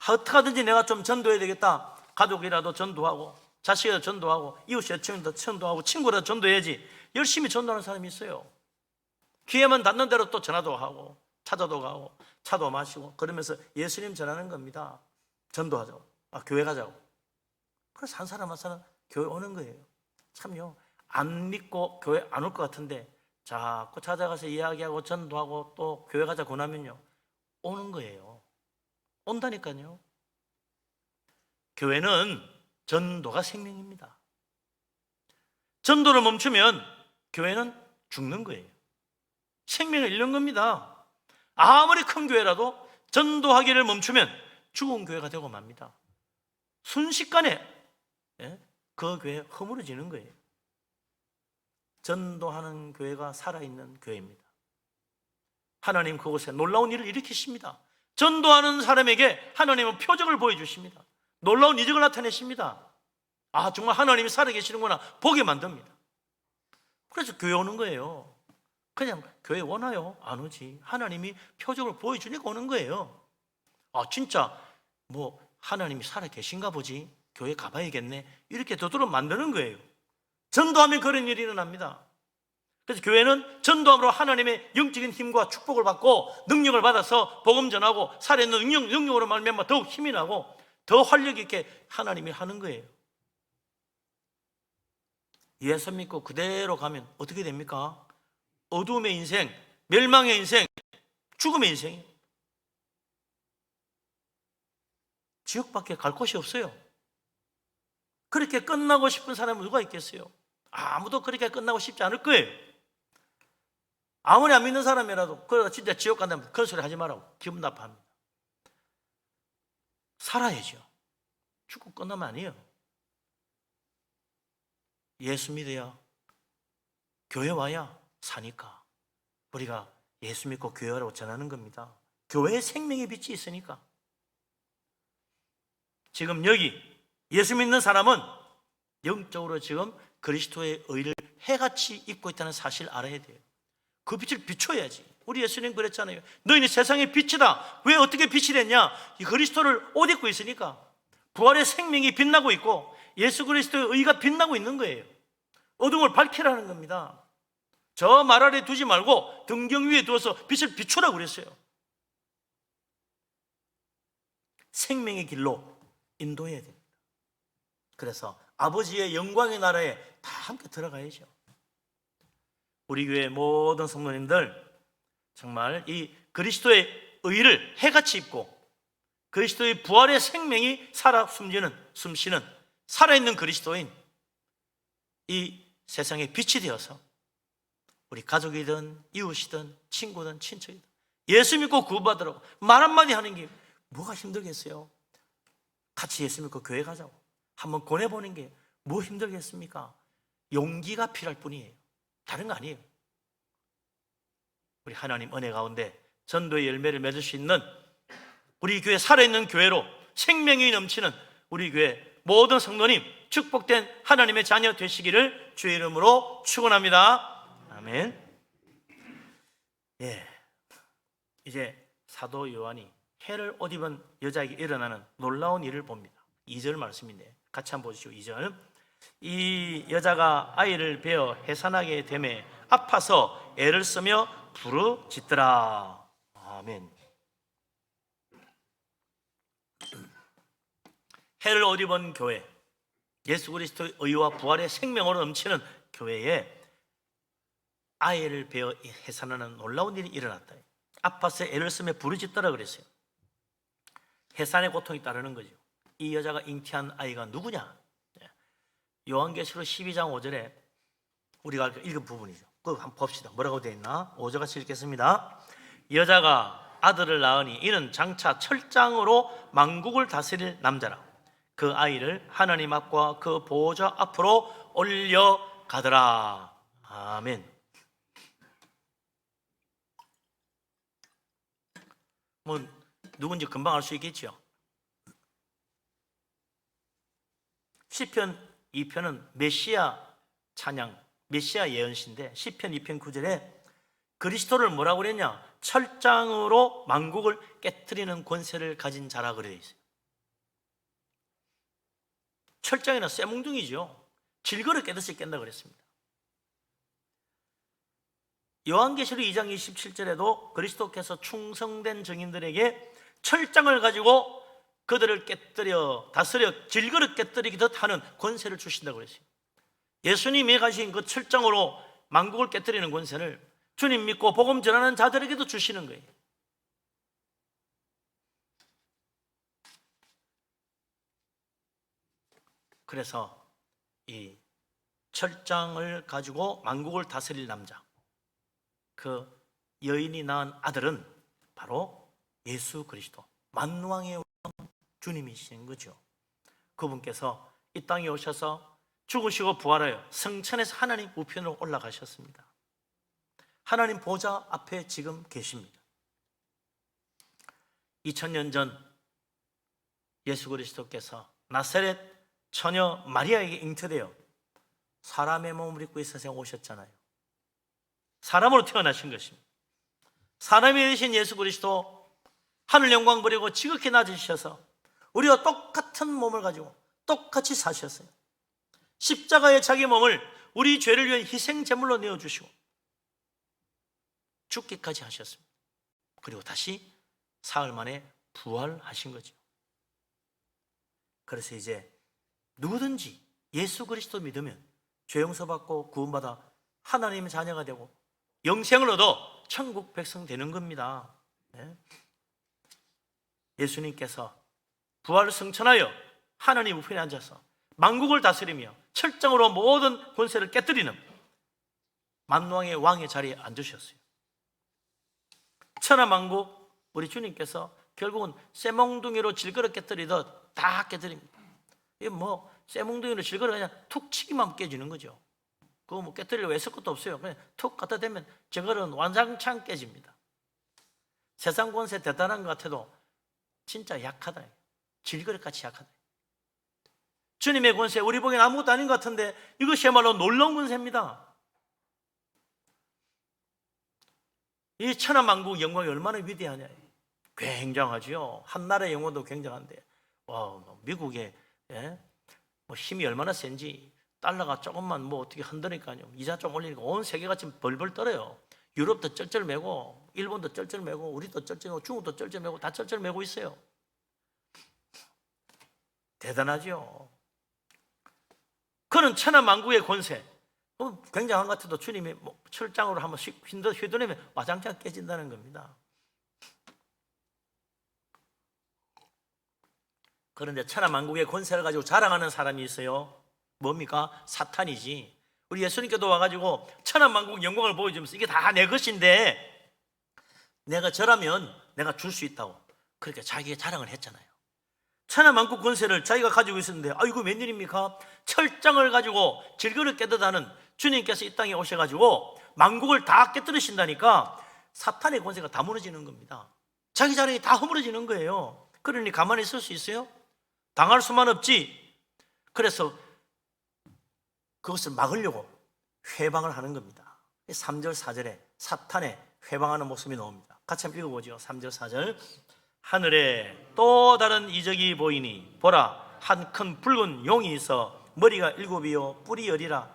어떻게든지 내가 좀 전도해야 되겠다. 가족이라도 전도하고, 자식이라도 전도하고, 이웃이라도 전도하고, 친구라도 전도해야지. 열심히 전도하는 사람이 있어요. 기회만 닿는 대로 또 전화도 하고, 찾아도 가고, 차도 마시고, 그러면서 예수님 전하는 겁니다. 전도하자고. 교회 가자고. 그래서 한 사람 한 사람 교회 오는 거예요. 참요, 안 믿고 교회 안 올 것 같은데 자꾸 찾아가서 이야기하고 전도하고 또 교회 가자 권하면요, 오는 거예요. 온다니까요. 교회는 전도가 생명입니다. 전도를 멈추면 교회는 죽는 거예요. 생명을 잃는 겁니다. 아무리 큰 교회라도 전도하기를 멈추면 죽은 교회가 되고 맙니다. 순식간에 그 교회 허물어지는 거예요. 전도하는 교회가 살아있는 교회입니다. 하나님 그곳에 놀라운 일을 일으키십니다. 전도하는 사람에게 하나님은 표적을 보여주십니다. 놀라운 이적을 나타내십니다. 아, 정말 하나님이 살아계시는구나 보게 만듭니다. 그래서 교회 오는 거예요. 그냥 교회 오나요? 안 오지. 하나님이 표적을 보여주니까 오는 거예요. 아, 진짜 뭐 하나님이 살아계신가 보지, 교회 가봐야겠네, 이렇게 되도록 만드는 거예요. 전도하면 그런 일이 일어납니다. 그래서 교회는 전도함으로 하나님의 영적인 힘과 축복을 받고 능력을 받아서 복음 전하고 살아있는 능력으로 말미암아 더욱 힘이 나고 더 활력 있게 하나님이 하는 거예요. 예수 믿고 그대로 가면 어떻게 됩니까? 어둠의 인생, 멸망의 인생, 죽음의 인생이에요. 지옥밖에 갈 곳이 없어요. 그렇게 끝나고 싶은 사람은 누가 있겠어요? 아무도 그렇게 끝나고 싶지 않을 거예요. 아무리 안 믿는 사람이라도 그러다 진짜 지옥 간다면 그런 소리 하지 말라고 기분 나빠합니다. 살아야죠. 죽고 끝나면 아니에요. 예수 믿어야, 교회 와야 사니까 우리가 예수 믿고 교회 와라고 전하는 겁니다. 교회에 생명의 빛이 있으니까. 지금 여기 예수 믿는 사람은 영적으로 지금 그리스도의 의를 해같이 입고 있다는 사실을 알아야 돼요. 그 빛을 비춰야지. 우리 예수님 그랬잖아요. 너희는 세상의 빛이다. 왜 어떻게 빛이 됐냐? 이 그리스도를 옷 입고 있으니까. 부활의 생명이 빛나고 있고 예수 그리스도의 의가 빛나고 있는 거예요. 어둠을 밝히라는 겁니다. 저 말 아래 두지 말고 등경 위에 두어서 빛을 비추라고 그랬어요. 생명의 길로 인도해야 됩니다. 그래서 아버지의 영광의 나라에 다 함께 들어가야죠. 우리 교회 모든 성도님들 정말 이 그리스도의 의를 해같이 입고 그리스도의 부활의 생명이 살아 숨쉬는 살아있는 그리스도인 이 세상의 빛이 되어서 우리 가족이든 이웃이든 친구든 친척이든 예수 믿고 구원받으라고 말 한마디 하는 게 뭐가 힘들겠어요? 같이 예수 믿고 교회 가자고 한번 권해보는 게 뭐 힘들겠습니까? 용기가 필요할 뿐이에요. 다른 거 아니에요. 우리 하나님 은혜 가운데 전도의 열매를 맺을 수 있는 우리 교회 살아있는 교회로 생명이 넘치는 우리 교회 모든 성도님 축복된 하나님의 자녀 되시기를 주의 이름으로 축원합니다. 아멘. 예, 이제 사도 요한이 해를 옷 입은 여자에게 일어나는 놀라운 일을 봅니다. 2절 말씀인데 같이 한번 보시죠. 2절. 이 여자가 아이를 베어 해산하게 되매 아파서 애를 쓰며 부르짖더라. 아멘. 해를 옷 입은 교회, 예수 그리스도의 의와 부활의 생명으로 넘치는 교회에 아이를 베어 해산하는 놀라운 일이 일어났다. 아파서 애를 쓰며 부르짖더라 그랬어요. 해산의 고통이 따르는 거죠. 이 여자가 잉태한 아이가 누구냐? 요한계시록 12장 5절에 우리가 읽은 부분이죠. 그거 한번 봅시다. 뭐라고 되어 있나? 5절 같이 읽겠습니다. 여자가 아들을 낳으니 이는 장차 철장으로 만국을 다스릴 남자라. 그 아이를 하나님 앞과 그 보호자 앞으로 올려가더라. 아멘. 뭐 누군지 금방 알 수 있겠죠. 시편 2편은 메시아 찬양, 메시아 예언시인데 시편 2편 9절에 그리스도를 뭐라고 그랬냐? 철장으로 만국을 깨트리는 권세를 가진 자라 그래 있어요. 철장이나 쇠뭉둥이죠. 질거를 깨듯이 깬다 그랬습니다. 요한계시록 2장 27절에도 그리스도께서 충성된 증인들에게 철장을 가지고 그들을 깨뜨려 다스려 질거를 깨뜨리기듯 하는 권세를 주신다고 그랬어요. 예수님이 가신 그 철장으로 만국을 깨뜨리는 권세를 주님 믿고 복음 전하는 자들에게도 주시는 거예요. 그래서 이 철장을 가지고 만국을 다스릴 남자, 그 여인이 낳은 아들은 바로 예수 그리스도, 만왕의 왕 주님이신 거죠. 그분께서 이 땅에 오셔서 죽으시고 부활하여 성천에서 하나님 우편으로 올라가셨습니다. 하나님 보좌 앞에 지금 계십니다. 2000년 전 예수 그리스도께서 나사렛 처녀 마리아에게 잉태되어 사람의 몸을 입고 이 세상에 오셨잖아요. 사람으로 태어나신 것입니다. 사람이 되신 예수 그리스도 하늘 영광 버리고 지극히 낮으셔서 우리와 똑같은 몸을 가지고 똑같이 사셨어요. 십자가에 자기 몸을 우리 죄를 위한 희생 제물로 내어주시고 죽기까지 하셨습니다. 그리고 다시 사흘 만에 부활하신 거죠. 그래서 이제 누구든지 예수 그리스도 믿으면 죄 용서받고 구원받아 하나님의 자녀가 되고 영생을 얻어 천국 백성 되는 겁니다. 예수님께서 부활을 승천하여 하나님 우편에 앉아서 만국을 다스리며 철장으로 모든 권세를 깨뜨리는 만왕의 왕의 자리에 앉으셨어요. 천하만국 우리 주님께서 결국은 쇠몽둥이로 질거를 깨뜨리듯 다 깨뜨립니다. 이게 뭐 쇠몽둥이로 질거를 그냥 툭 치기만 깨지는 거죠. 그거 뭐 깨뜨리려고 애쓸 것도 없어요. 그냥 툭 갖다 대면 저거는 완장창 깨집니다. 세상 권세 대단한 것 같아도 진짜 약하다. 질거리같이 약하다. 주님의 권세 우리 보기엔 아무것도 아닌 것 같은데 이것이야말로 놀라운 권세입니다. 이 천하만국 영광이 얼마나 위대하냐. 굉장하죠. 한 나라의 영광도 굉장한데 미국의 뭐 힘이 얼마나 센지 달러가 조금만 뭐 어떻게 흔드니까요. 이자 좀 올리니까 온 세계가 지금 벌벌 떨어요. 유럽도 쩔쩔매고 일본도 쩔쩔매고 우리도 쩔쩔매고 중국도 쩔쩔매고 다 쩔쩔매고 있어요. 대단하죠. 그는 천하만국의 권세 굉장한 것 같아도 주님이 뭐 철장으로 한번 휘두르면 와장창 깨진다는 겁니다. 그런데 천하만국의 권세를 가지고 자랑하는 사람이 있어요. 뭡니까? 사탄이지. 우리 예수님께도 와가지고 천하만국 영광을 보여주면서 이게 다 내 것인데 내가 저라면 내가 줄 수 있다고 그렇게 자기의 자랑을 했잖아요. 천하만국 권세를 자기가 가지고 있었는데 이거 웬일입니까? 철장을 가지고 질거를 깨듯하는 주님께서 이 땅에 오셔가지고 만국을 다 깨뜨리신다니까 사탄의 권세가 다 무너지는 겁니다. 자기 자랑이 다 허물어지는 거예요. 그러니 가만히 있을 수 있어요? 당할 수만 없지. 그래서 그것을 막으려고 회방을 하는 겁니다. 3절 4절에 사탄의 회방하는 모습이 나옵니다. 같이 한번 읽어보죠. 3절 4절. 하늘에 또 다른 이적이 보이니 보라 한 큰 붉은 용이 있어 머리가 7이요 뿔이 10이라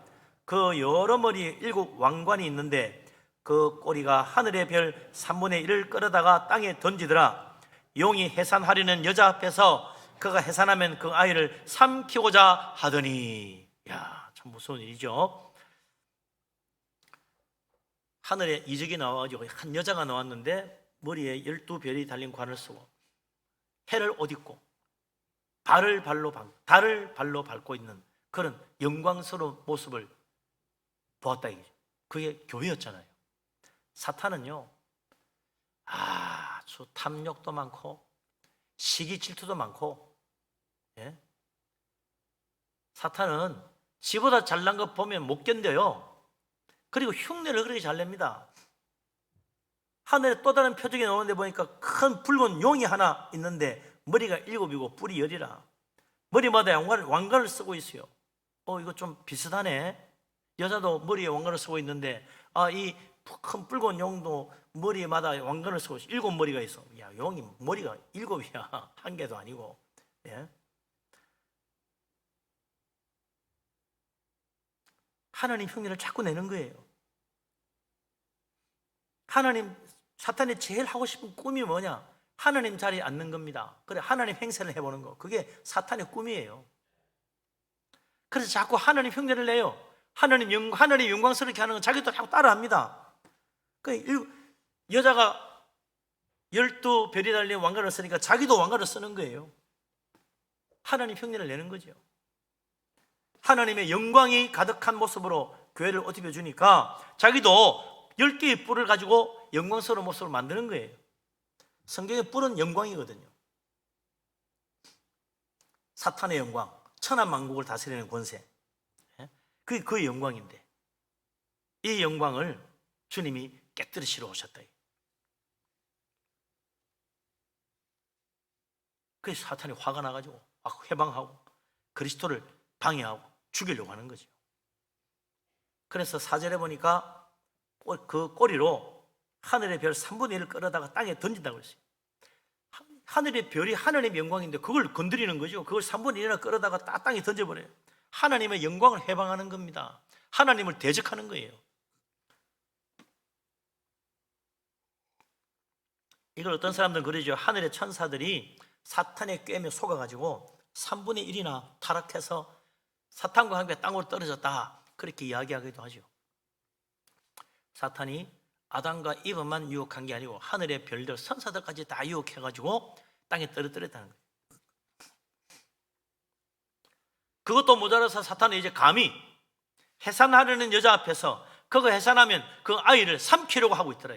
그 여러 머리에 7 왕관이 있는데 그 꼬리가 하늘의 별 3분의 1을 끌어다가 땅에 던지더라. 용이 해산하려는 여자 앞에서 그가 해산하면 그 아이를 삼키고자 하더니. 야, 참 무서운 일이죠. 하늘에 이적이 나와가지고 한 여자가 나왔는데 머리에 12별이 달린 관을 쓰고 해를 옷 입고 달을 발로 밟고 있는 그런 영광스러운 모습을 보았다 이거죠. 그게 교회였잖아요. 사탄은요, 아주 탐욕도 많고 시기 질투도 많고, 예? 사탄은 지보다 잘난 것 보면 못 견뎌요. 그리고 흉내를 그렇게 잘 냅니다. 하늘에 또 다른 표적이 나오는데 보니까 큰 붉은 용이 하나 있는데 머리가 7이고 뿔이 10이라. 머리마다 왕관을 쓰고 있어요. 이거 좀 비슷하네. 여자도 머리에 왕관을 쓰고 있는데 이 큰 붉은 용도 머리마다 왕관을 쓰고 있어. 7머리가 있어. 야, 용이 머리가 7이야. 한 개도 아니고. 예? 하나님 흉내를 자꾸 내는 거예요. 사탄이 제일 하고 싶은 꿈이 뭐냐? 하나님 자리에 앉는 겁니다. 그래, 하나님 행세를 해보는 거. 그게 사탄의 꿈이에요. 그래서 자꾸 하나님 흉내를 내요. 하나님 영광스럽게 하는 건 자기도 자꾸 따라합니다. 여자가 12별이 달린 왕관을 쓰니까 자기도 왕관을 쓰는 거예요. 하나님 흉내를 내는 거죠. 하나님의 영광이 가득한 모습으로 교회를 옷 입혀주니까 자기도 10개의 뿔을 가지고 영광스러운 모습을 만드는 거예요. 성경의 뿔은 영광이거든요. 사탄의 영광, 천하만국을 다스리는 권세, 그게 그의 영광인데 이 영광을 주님이 깨뜨리시러 오셨다. 그래서 사탄이 화가 나가지고 회방하고 그리스도를 방해하고 죽이려고 하는 거죠. 그래서 4절에 보니까 그 꼬리로 하늘의 별 3분의 1을 끌어다가 땅에 던진다고 그랬어요. 하늘의 별이 하나님의 영광인데 그걸 건드리는 거죠. 그걸 3분의 1이나 끌어다가 땅에 던져버려요. 하나님의 영광을 해방하는 겁니다. 하나님을 대적하는 거예요. 이걸 어떤 사람들은 그러죠. 하늘의 천사들이 사탄의 꾀에 속아가지고 3분의 1이나 타락해서 사탄과 함께 땅으로 떨어졌다, 그렇게 이야기하기도 하죠. 사탄이 아담과 이브만 유혹한 게 아니고 하늘의 별들, 천사들까지 다 유혹해가지고 땅에 떨어뜨렸다는 거예요. 그것도 모자라서 사탄은 이제 감히 해산하려는 여자 앞에서 그거 해산하면 그 아이를 삼키려고 하고 있더라.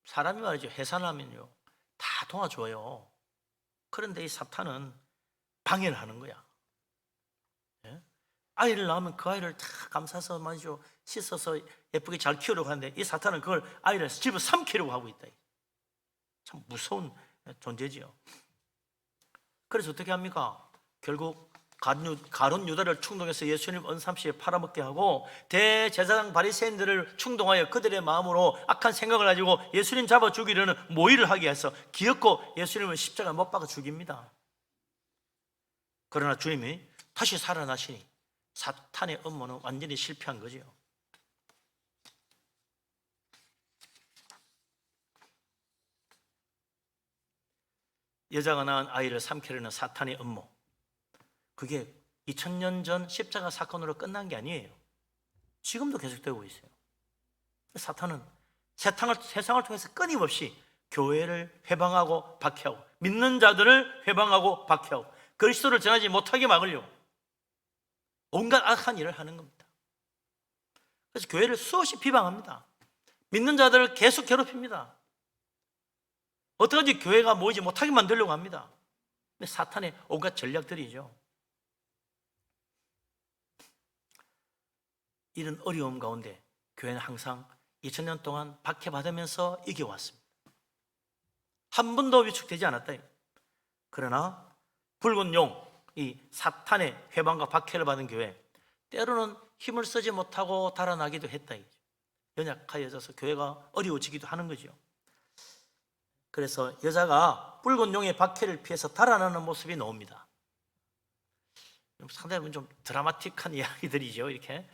사람이 말이죠. 해산하면요 다 도와줘요. 그런데 이 사탄은 방해를 하는 거야. 예? 아이를 낳으면 그 아이를 다 감싸서 말이죠, 씻어서 예쁘게 잘 키우려고 하는데 이 사탄은 그걸 아이를 집어 삼키려고 하고 있다. 참 무서운 존재지요. 그래서 어떻게 합니까? 결국 가룟 유다를 충동해서 예수님 언삼시에 팔아먹게 하고 대제사장 바리새인들을 충동하여 그들의 마음으로 악한 생각을 가지고 예수님 잡아 죽이려는 모의를 하게 해서 기어코 예수님을 십자가에 못 박아 죽입니다. 그러나 주님이 다시 살아나시니 사탄의 음모는 완전히 실패한 거죠. 여자가 낳은 아이를 삼키려는 사탄의 음모, 그게 2000년 전 십자가 사건으로 끝난 게 아니에요. 지금도 계속되고 있어요. 사탄은 세상을 통해서 끊임없이 교회를 회방하고 박해하고 믿는 자들을 회방하고 박해하고 그리스도를 전하지 못하게 막으려고 온갖 악한 일을 하는 겁니다. 그래서 교회를 수없이 비방합니다. 믿는 자들을 계속 괴롭힙니다. 어떻게든지 교회가 모이지 못하게 만들려고 합니다. 근데 사탄의 온갖 전략들이죠. 이런 어려움 가운데 교회는 항상 2000년 동안 박해받으면서 이겨왔습니다. 한 번도 위축되지 않았다. 그러나 붉은 용, 이 사탄의 회방과 박해를 받은 교회, 때로는 힘을 쓰지 못하고 달아나기도 했다. 연약하여져서 교회가 어려워지기도 하는 거죠. 그래서 여자가 붉은 용의 박해를 피해서 달아나는 모습이 나옵니다. 상당히 좀 드라마틱한 이야기들이죠. 이렇게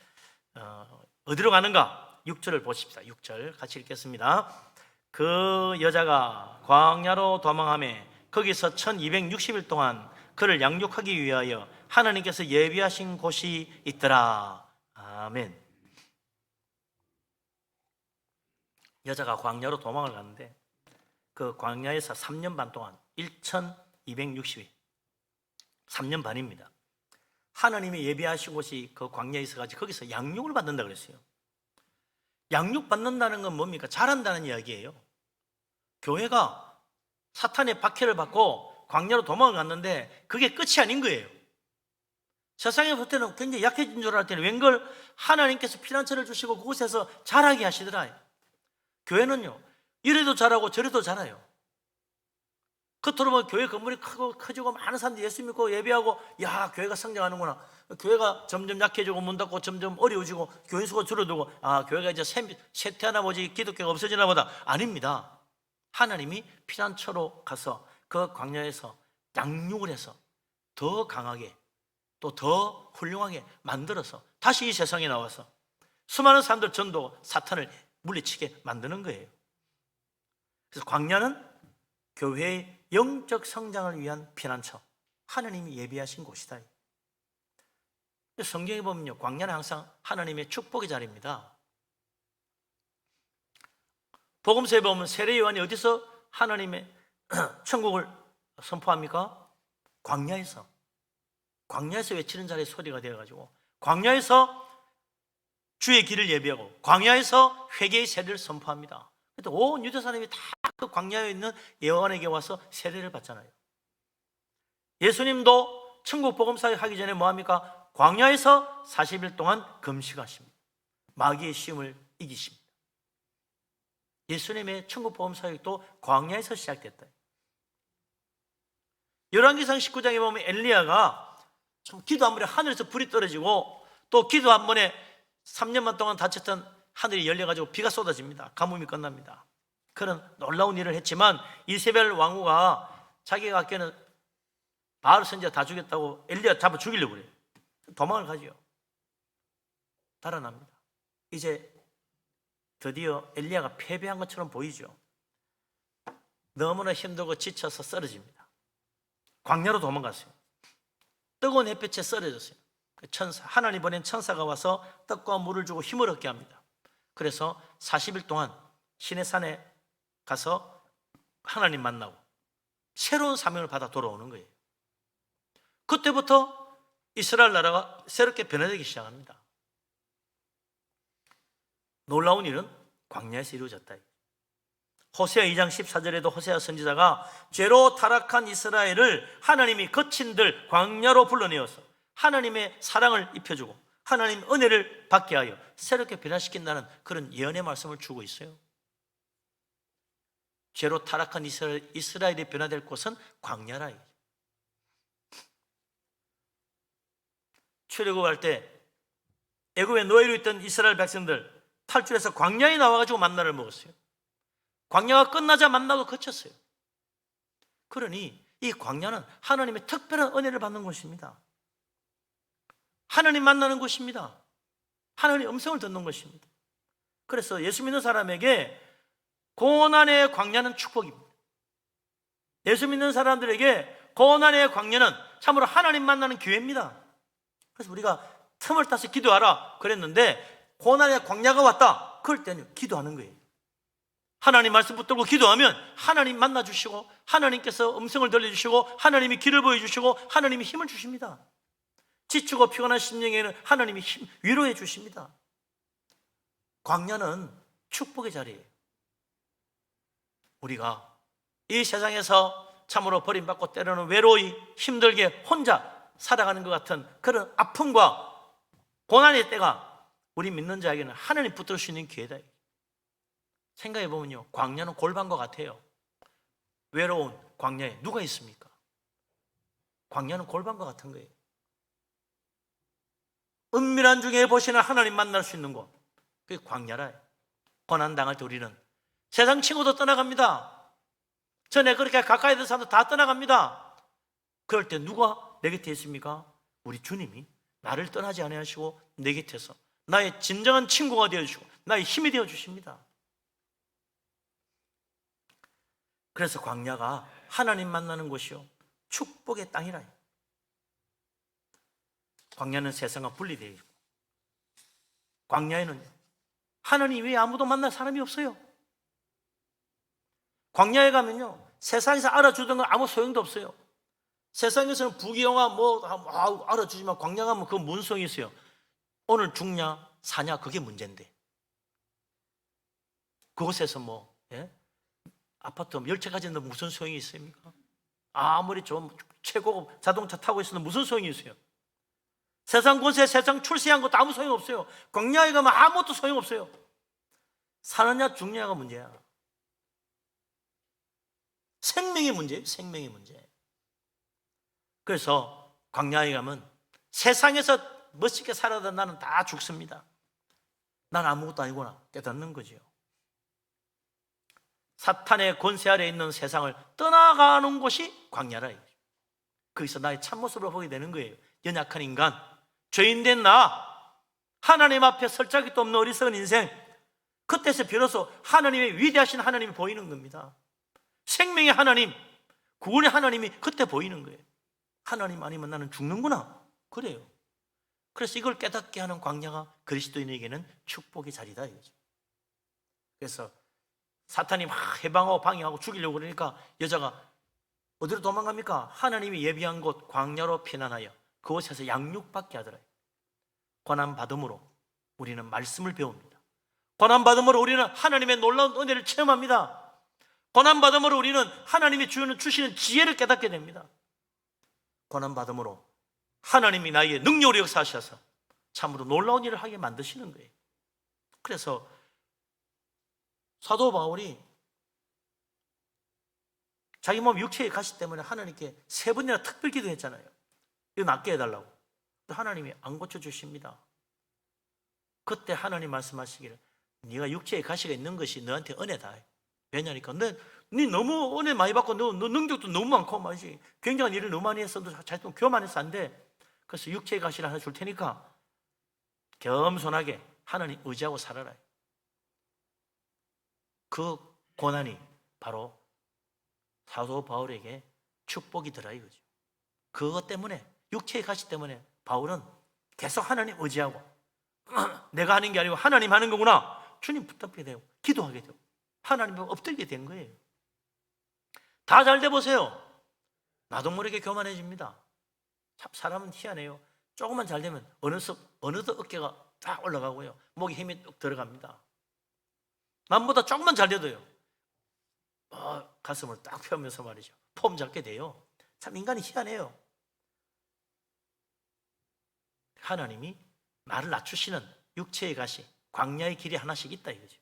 어디로 가는가? 6절을 보십시다. 6절 같이 읽겠습니다. 그 여자가 광야로 도망하며 거기서 1260일 동안 그를 양육하기 위하여 하나님께서 예비하신 곳이 있더라. 아멘. 여자가 광야로 도망을 갔는데 그 광야에서 3년 반 동안 1260일 3년 반입니다. 하나님이 예비하신 곳이 그 광야에 있어가지고 거기서 양육을 받는다 그랬어요. 양육받는다는 건 뭡니까? 자란다는 이야기예요. 교회가 사탄의 박해를 받고 광야로 도망을 갔는데 그게 끝이 아닌 거예요. 세상에 볼 때는 굉장히 약해진 줄 알 때는 웬걸 하나님께서 피난처를 주시고 그곳에서 자라게 하시더라. 교회는요, 이래도 자라고 저래도 자라요. 겉으로 보면 교회 건물이 크고 커지고 많은 사람들이 예수 믿고 예배하고, 야, 교회가 성장하는구나. 교회가 점점 약해지고 문 닫고 점점 어려워지고 교인 수가 줄어들고, 아, 교회가 이제 쇠퇴하나 보지 기독교가 없어지나 보다. 아닙니다. 하나님이 피난처로 가서 그 광야에서 양육을 해서 더 강하게 또 더 훌륭하게 만들어서 다시 이 세상에 나와서 수많은 사람들 전도 사탄을 물리치게 만드는 거예요. 그래서 광야는 교회의 영적 성장을 위한 피난처, 하나님이 예비하신 곳이다. 성경에 보면요, 광야는 항상 하나님의 축복의 자리입니다. 복음서에 보면 세례 요한이 어디서 하나님의 천국을 선포합니까? 광야에서 외치는 자리의 소리가 되어가지고 광야에서 주의 길을 예비하고 광야에서 회개의 세례를 선포합니다. 그래서 온 유대 사람이 다 그 광야에 있는 요한에게 와서 세례를 받잖아요. 예수님도 천국 복음 사역 하기 전에 뭐 합니까? 광야에서 40일 동안 금식하십니다. 마귀의 시험을 이기십니다. 예수님의 천국 복음 사역도 광야에서 시작됐다. 열왕기상 19장에 보면 엘리야가 참 기도 한 번에 하늘에서 불이 떨어지고 또 기도 한 번에 3년만 동안 닫혔던 하늘이 열려가지고 비가 쏟아집니다. 가뭄이 끝납니다. 그런 놀라운 일을 했지만 이세벨 왕후가 자기가 아끼는 바알 선지자 다 죽였다고 엘리야 잡아 죽이려고 그래요. 도망을 가죠. 달아납니다. 이제 드디어 엘리야가 패배한 것처럼 보이죠. 너무나 힘들고 지쳐서 쓰러집니다. 광야로 도망갔어요. 뜨거운 햇볕에 쓰러졌어요. 하나님 보낸 천사가 와서 떡과 물을 주고 힘을 얻게 합니다. 그래서 40일 동안 시내산에 가서 하나님 만나고 새로운 사명을 받아 돌아오는 거예요. 그때부터 이스라엘 나라가 새롭게 변화되기 시작합니다. 놀라운 일은 광야에서 이루어졌다. 호세아 2장 14절에도 호세아 선지자가 죄로 타락한 이스라엘을 하나님이 거친들 광야로 불러내어서 하나님의 사랑을 입혀주고 하나님 은혜를 받게 하여 새롭게 변화시킨다는 그런 예언의 말씀을 주고 있어요. 죄로 타락한 이스라엘이 변화될 곳은 광야라. 출애굽할 때 애굽에 노예로 있던 이스라엘 백성들 탈출해서 광야에 나와가지고 만나를 먹었어요. 광야가 끝나자 만나도 그쳤어요. 그러니 이 광야는 하나님의 특별한 은혜를 받는 곳입니다. 하나님 만나는 곳입니다. 하나님의 음성을 듣는 것입니다. 그래서 예수 믿는 사람에게 고난의 광야는 축복입니다. 예수 믿는 사람들에게 고난의 광야는 참으로 하나님 만나는 기회입니다. 그래서 우리가 틈을 타서 기도하라 그랬는데 고난의 광야가 왔다. 그럴 때는 기도하는 거예요. 하나님 말씀 붙들고 기도하면 하나님 만나주시고 하나님께서 음성을 들려주시고 하나님이 길을 보여주시고 하나님이 힘을 주십니다. 지치고 피곤한 심령에는 하나님이 위로해 주십니다. 광야는 축복의 자리예요. 우리가 이 세상에서 참으로 버림받고 때로는 외로이 힘들게 혼자 살아가는 것 같은 그런 아픔과 고난의 때가 우리 믿는 자에게는 하나님 붙들 수 있는 기회다. 생각해 보면요, 광야는 골방과 같아요. 외로운 광야에 누가 있습니까? 광야는 골방과 같은 거예요. 은밀한 중에 보시는 하나님 만날 수 있는 곳, 그게 광야라. 고난 당할 때 우리는 세상 친구도 떠나갑니다. 전에 그렇게 가까이 있는 사람도 다 떠나갑니다. 그럴 때 누가 내 곁에 있습니까? 우리 주님이 나를 떠나지 아니하시고 내 곁에서 나의 진정한 친구가 되어주시고 나의 힘이 되어주십니다. 그래서 광야가 하나님 만나는 곳이요 축복의 땅이라. 광야는 세상과 분리되어 있고 광야에는 하나님 외에 아무도 만날 사람이 없어요. 광야에 가면요 세상에서 알아주던 건 아무 소용도 없어요. 세상에서는 부귀영화 알아주지만 광야 가면 그건 무슨 소용이 있어요? 오늘 죽냐 사냐 그게 문제인데 그곳에서 아파트 10채 가진데 무슨 소용이 있습니까? 아무리 좋은 최고급 자동차 타고 있어도 무슨 소용이 있어요? 세상 권세, 세상 출세한 것도 아무 소용 없어요. 광야에 가면 아무것도 소용 없어요. 사느냐 죽느냐가 문제야. 생명의 문제예요. 생명의 문제. 그래서 광야에 가면 세상에서 멋있게 살아다 나는 다 죽습니다. 난 아무것도 아니구나 깨닫는 거죠. 사탄의 권세 아래 있는 세상을 떠나가는 곳이 광야라. 거기서 나의 참모습을 보게 되는 거예요. 연약한 인간, 죄인된 나, 하나님 앞에 설 자격도 없는 어리석은 인생, 그때서 비로소 하나님의 위대하신 하나님이 보이는 겁니다. 생명의 하나님, 구원의 하나님이 그때 보이는 거예요. 하나님 아니면 나는 죽는구나. 그래요. 그래서 이걸 깨닫게 하는 광야가 그리스도인에게는 축복의 자리다 이거죠. 그래서 사탄이 막 해방하고 방해하고 죽이려고 그러니까 여자가 어디로 도망갑니까? 하나님이 예비한 곳 광야로 피난하여 그곳에서 양육받게 하더라. 고난받음으로 우리는 말씀을 배웁니다. 고난받음으로 우리는 하나님의 놀라운 은혜를 체험합니다. 고난받음으로 우리는 하나님이 주시는 지혜를 깨닫게 됩니다. 고난받음으로 하나님이 나에게 능력으로 역사하셔서 참으로 놀라운 일을 하게 만드시는 거예요. 그래서 사도 바울이 자기 몸 육체의 가시 때문에 하나님께 3번이나 특별 기도했잖아요. 이거 낫게 해달라고. 하나님이 안 고쳐주십니다. 그때 하나님 말씀하시기를 네가 육체의 가시가 있는 것이 너한테 은혜다. 왜냐니까 네 너무 은혜 많이 받고 너 능력도 너무 많고 말이지. 굉장한 일을 너무 많이 했어도 자칫 교만해서 안 돼. 그래서 육체의 가시를 하나 줄 테니까 겸손하게 하나님 의지하고 살아라. 그 고난이 바로 사도 바울에게 축복이더라 이거죠. 그것 때문에 육체의 가시 때문에 바울은 계속 하나님 의지하고 내가 하는 게 아니고 하나님 하는 거구나. 주님 붙잡게 되고 기도하게 되고 하나님 앞에 엎드리게 된 거예요. 다 잘 돼 보세요. 나도 모르게 교만해집니다. 참 사람은 희한해요. 조금만 잘 되면 어느덧 어깨가 쫙 올라가고요. 목에 힘이 뚝 들어갑니다. 남보다 조금만 잘 돼도요. 가슴을 딱 펴면서 말이죠. 폼 잡게 돼요. 참 인간이 희한해요. 하나님이 나를 낮추시는 육체의 가시, 광야의 길이 하나씩 있다 이거죠.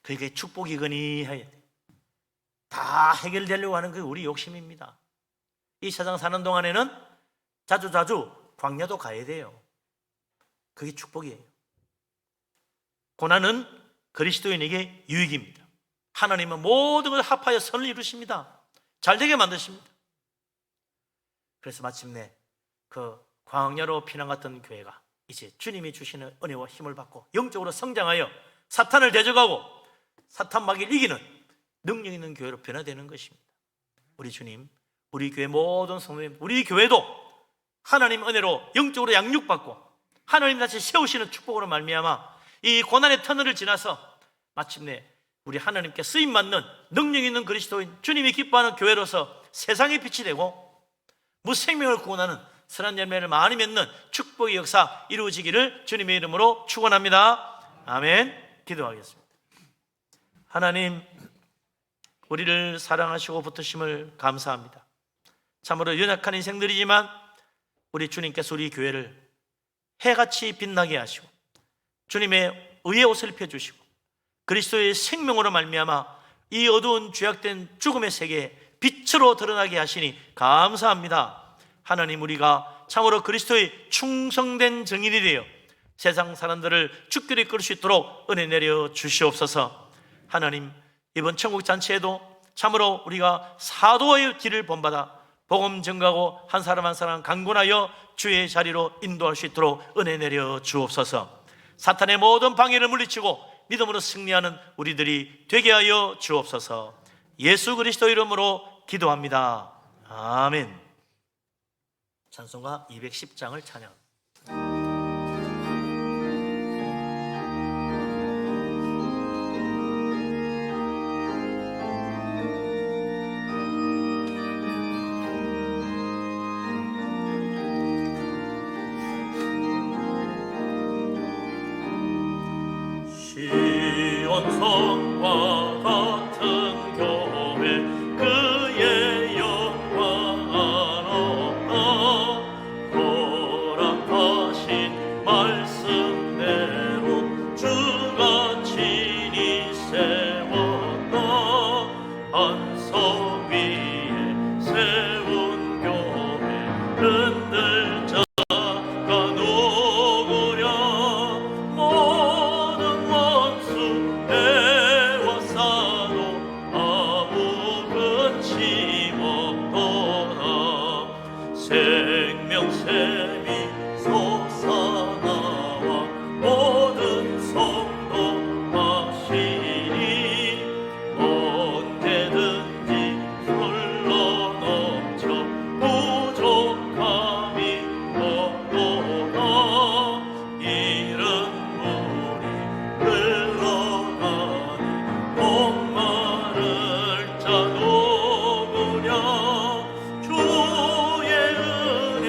그게 축복이거니 해야 돼. 다 해결되려고 하는 게 우리 욕심입니다. 이 세상 사는 동안에는 자주 광야도 가야 돼요. 그게 축복이에요. 고난은 그리스도인에게 유익입니다. 하나님은 모든 것을 합하여 선을 이루십니다. 잘되게 만드십니다. 그래서 마침내 그 광야로 피난 갔던 교회가 이제 주님이 주시는 은혜와 힘을 받고 영적으로 성장하여 사탄을 대적하고 사탄 마귀를 이기는 능력 있는 교회로 변화되는 것입니다. 우리 주님, 우리 교회 모든 성도님, 우리 교회도 하나님 은혜로 영적으로 양육받고 하나님 다시 세우시는 축복으로 말미암아 이 고난의 터널을 지나서 마침내 우리 하나님께 쓰임받는 능력 있는 그리스도인 주님이 기뻐하는 교회로서 세상의 빛이 되고 무생명을 구원하는 선한 열매를 많이 맺는 축복의 역사 이루어지기를 주님의 이름으로 축원합니다. 아멘. 기도하겠습니다. 하나님, 우리를 사랑하시고 붙드심을 감사합니다. 참으로 연약한 인생들이지만 우리 주님께서 우리 교회를 해같이 빛나게 하시고 주님의 의의 옷을 펴주시고 그리스도의 생명으로 말미암아 이 어두운 죄악된 죽음의 세계에 빛으로 드러나게 하시니 감사합니다. 하나님, 우리가 참으로 그리스도의 충성된 증인이 되어 세상 사람들을 죽기로 이끌 수 있도록 은혜 내려 주시옵소서. 하나님, 이번 천국 잔치에도 참으로 우리가 사도의 길을 본받아 복음 증가하고 한 사람 한 사람 강군하여 주의 자리로 인도할 수 있도록 은혜 내려 주옵소서. 사탄의 모든 방해를 물리치고 믿음으로 승리하는 우리들이 되게 하여 주옵소서. 예수 그리스도 이름으로 기도합니다. 아멘. 찬송가 210장을 찬양. 시온성과 같은 교회 그의 영광 안없다. 허락하신 말씀대로 주가 친히 세웠다. 반석 위에 세운 교회 흔들 자가 누구랴. 모든 원수 애워싸도 아무 근심 없도다. 생명샘이 솟아나와 모든 성도 마시니 언제든지 흘러넘쳐 부족함이 없도다. 이른 물이 흘러가니 목마를 자 누구냐. 주의 은혜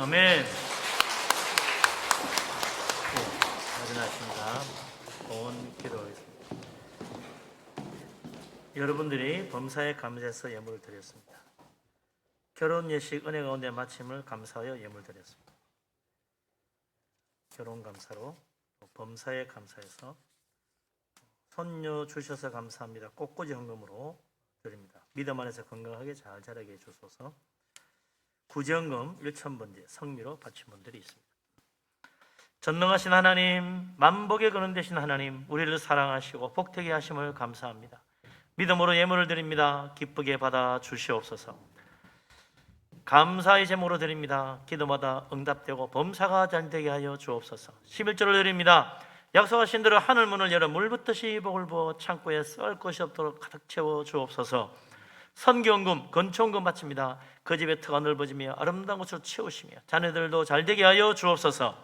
아멘. 마련하십니다. 온 기도하겠습니다. 여러분들이 범사에 감사해서 예물을 드렸습니다. 결혼 예식 은혜 가운데 마침을 감사하여 예물 드렸습니다. 결혼 감사로 범사에 감사해서 손녀 주셔서 감사합니다. 꽃꽂이 헌금으로 드립니다. 믿음 안에서 건강하게 잘 자라게 해주소서. 구제헌금 1,000번째 성미로 바친 분들이 있습니다. 전능하신 하나님, 만복의 근원 되신 하나님, 우리를 사랑하시고 복되게 하심을 감사합니다. 믿음으로 예물을 드립니다. 기쁘게 받아 주시옵소서. 감사의 제물로 드립니다. 기도마다 응답되고 범사가 잘 되게 하여 주옵소서. 11절을 드립니다. 약속하신 대로 하늘 문을 열어 물붓듯이 복을 부어 창고에 썰 것이 없도록 가득 채워 주옵소서. 선기헌금, 건초헌금 바칩니다. 그 집의 터가 넓어지며 아름다운 곳으로 채우시며 자녀들도 잘 되게 하여 주옵소서.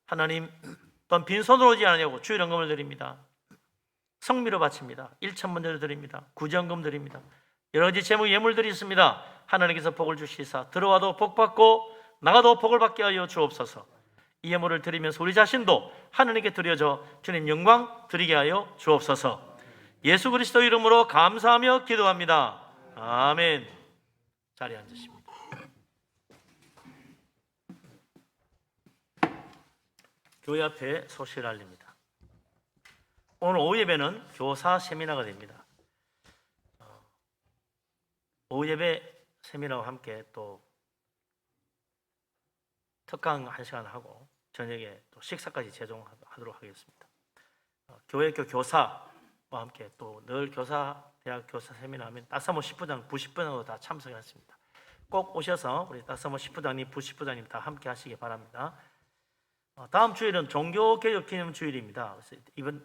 하나님, 또한 빈손으로 오지 않으려고 주일헌금을 드립니다. 성미로 바칩니다. 1,000번째를 드립니다. 구제헌금 드립니다. 여러 가지 제목 예물들이 있습니다. 하나님께서 복을 주시사 들어와도 복받고 나가도 복을 받게 하여 주옵소서. 이 예물을 드리면서 우리 자신도 하나님께 드려져 주님 영광 드리게 하여 주옵소서. 예수 그리스도 이름으로 감사하며 기도합니다. 아멘. 자리에 앉으십니다. 교회 앞에 소식을 알립니다. 오늘 오후 예배는 교사 세미나가 됩니다. 오후 예배 세미나와 함께 또 특강 1시간 하고 저녁에 또 식사까지 제공하도록 하겠습니다. 교회교 교사와 함께 또 늘 대학 교사 세미나 하면 따사모 10부장, 부십부장도 다 참석했습니다. 꼭 오셔서 우리 따사모 10부장님, 부십부장님 다 함께 하시기 바랍니다. 다음 주일은 종교개혁 기념 주일입니다. 그래서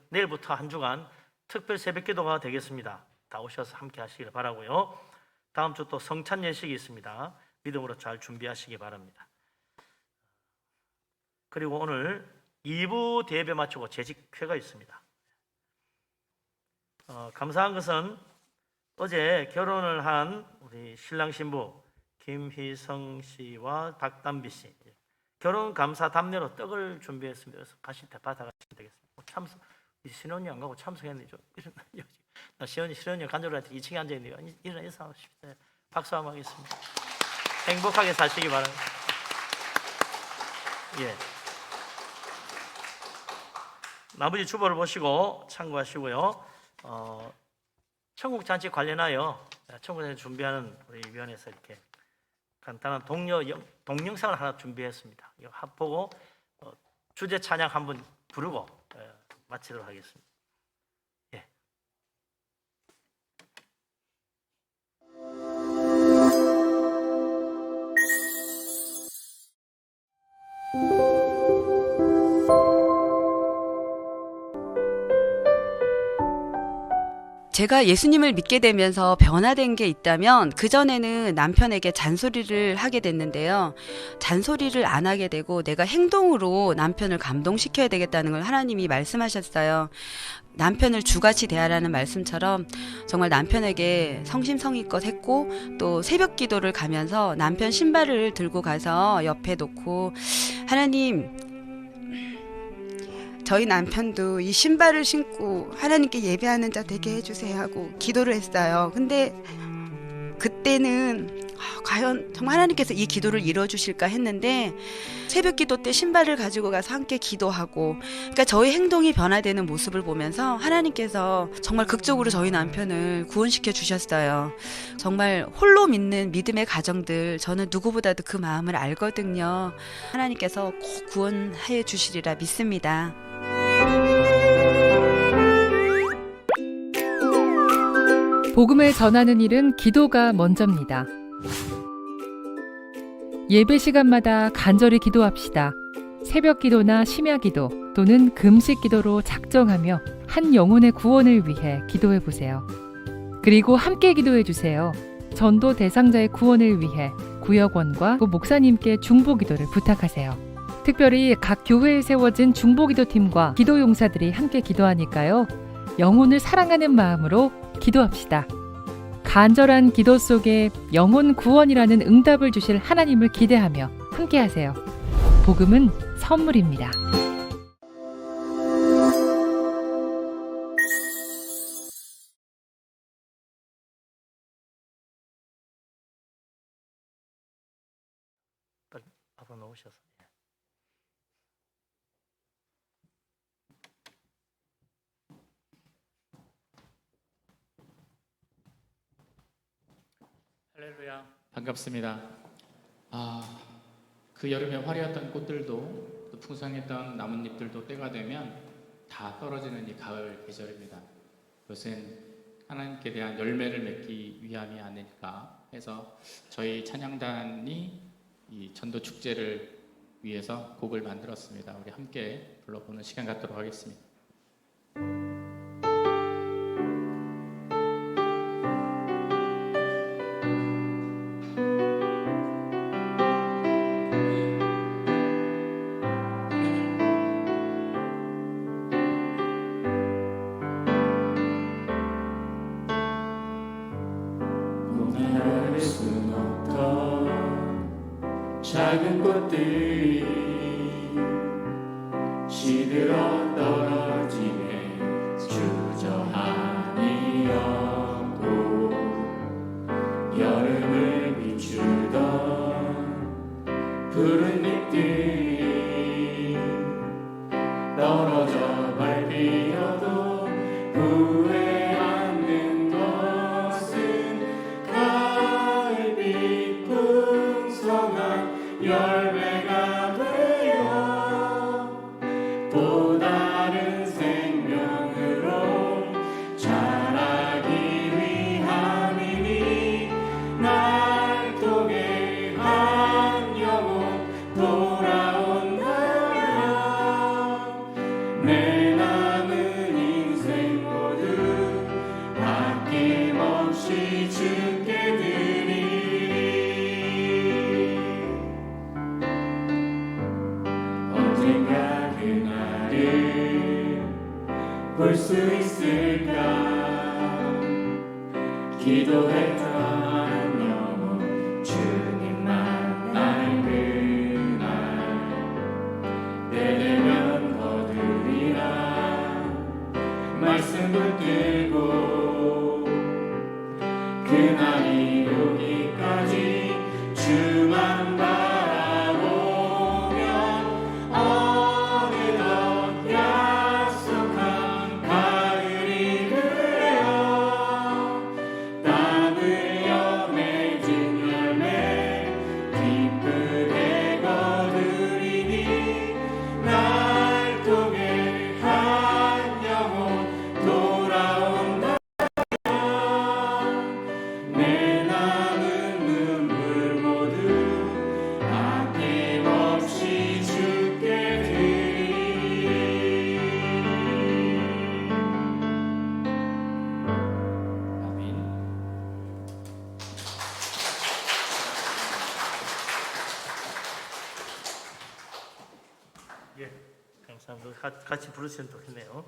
내일부터 한 주간 특별 새벽기도가 되겠습니다. 다 오셔서 함께 하시길 바라고요. 다음 주 또 성찬 예식이 있습니다. 믿음으로 잘 준비하시기 바랍니다. 그리고 오늘 2부 대배 마치고 재직회가 있습니다. 감사한 것은 어제 결혼을 한 우리 신랑 신부 김희성 씨와 박담비 씨 결혼 감사 답례로 떡을 준비했습니다. 그래서 가실 때 받아가시면 되겠습니다. 신혼이 안 가고 참석했는데 나 신혼이 간절한테 2층에 앉아 있는데 일어나 인사하십시오. 박수 한번 하겠습니다. 행복하게 사시기 바랍니다. 예. 나머지 주보를 보시고 참고하시고요. 천국잔치 관련하여 천국잔치 준비하는 우리 위원회에서 이렇게 간단한 동영상을 하나 준비했습니다. 이거 보고 주제 찬양 한번 부르고 마치도록 하겠습니다. 예. 제가 예수님을 믿게 되면서 변화된 게 있다면 그전에는 남편에게 잔소리를 하게 됐는데요. 잔소리를 안 하게 되고 내가 행동으로 남편을 감동시켜야 되겠다는 걸 하나님이 말씀하셨어요. 남편을 주같이 대하라는 말씀처럼 정말 남편에게 성심성의껏 했고 또 새벽 기도를 가면서 남편 신발을 들고 가서 옆에 놓고 하나님 저희 남편도 이 신발을 신고 하나님께 예배하는 자 되게 해주세요 하고 기도를 했어요. 근데 그때는 과연 정말 하나님께서 이 기도를 이뤄주실까 했는데 새벽 기도 때 신발을 가지고 가서 함께 기도하고 그러니까 저희 행동이 변화되는 모습을 보면서 하나님께서 정말 극적으로 저희 남편을 구원시켜 주셨어요. 정말 홀로 믿는 믿음의 가정들 저는 누구보다도 그 마음을 알거든요. 하나님께서 꼭 구원해 주시리라 믿습니다. 복음을 전하는 일은 기도가 먼저입니다. 예배 시간마다 간절히 기도합시다. 새벽 기도나 심야 기도 또는 금식 기도로 작정하며 한 영혼의 구원을 위해 기도해 보세요. 그리고 함께 기도해 주세요. 전도 대상자의 구원을 위해 구역원과 목사님께 중보 기도를 부탁하세요. 특별히 각 교회에 세워진 중보 기도팀과 기도 용사들이 함께 기도하니까요. 영혼을 사랑하는 마음으로 기도합시다. 간절한 기도 속에 영혼 구원이라는 응답을 주실 하나님을 기대하며 함께하세요. 복음은 선물입니다. 빨리 앞으로 나오셔서. 할렐루야, 반갑습니다. 그 여름에 화려했던 꽃들도 또 풍성했던 나뭇잎들도 때가 되면 다 떨어지는 이 가을 계절입니다. 그것은 하나님께 대한 열매를 맺기 위함이 아닐까 해서 저희 찬양단이 이 전도 축제를 위해서 곡을 만들었습니다. 우리 함께 불러보는 시간 갖도록 하겠습니다. 나를 순 없던 작은 꽃들이 시들어 떨어지네 주저함이 없고 여름을 비추던 푸른 잎들이 떨어져 밟히어도 후회 않는 것은 가을빛 풍성한 열매가 되어 또 다른 생명으로 자라기 위함이니 날 통해 한 영혼 돌아온다면 내 남은 인생 모두 아낌없이 주께 드리리. 언젠가 그날을 볼 수 있을까 기도했던 영혼 주님 만날 그날 때 되면 거두리라 말씀 붙들고 그날이 오기까지 주만 바라보면 어느덧 약속한 가을이 그래요. 땀 흘려 맺은 열매 기쁘게 거두리니 날 통해 한 영혼 돌아온다. 내 남은 눈물 모두 아낌없이 주께 드리리. 아멘. 예, 감사합니다. 같이 부르시면 좋겠네요.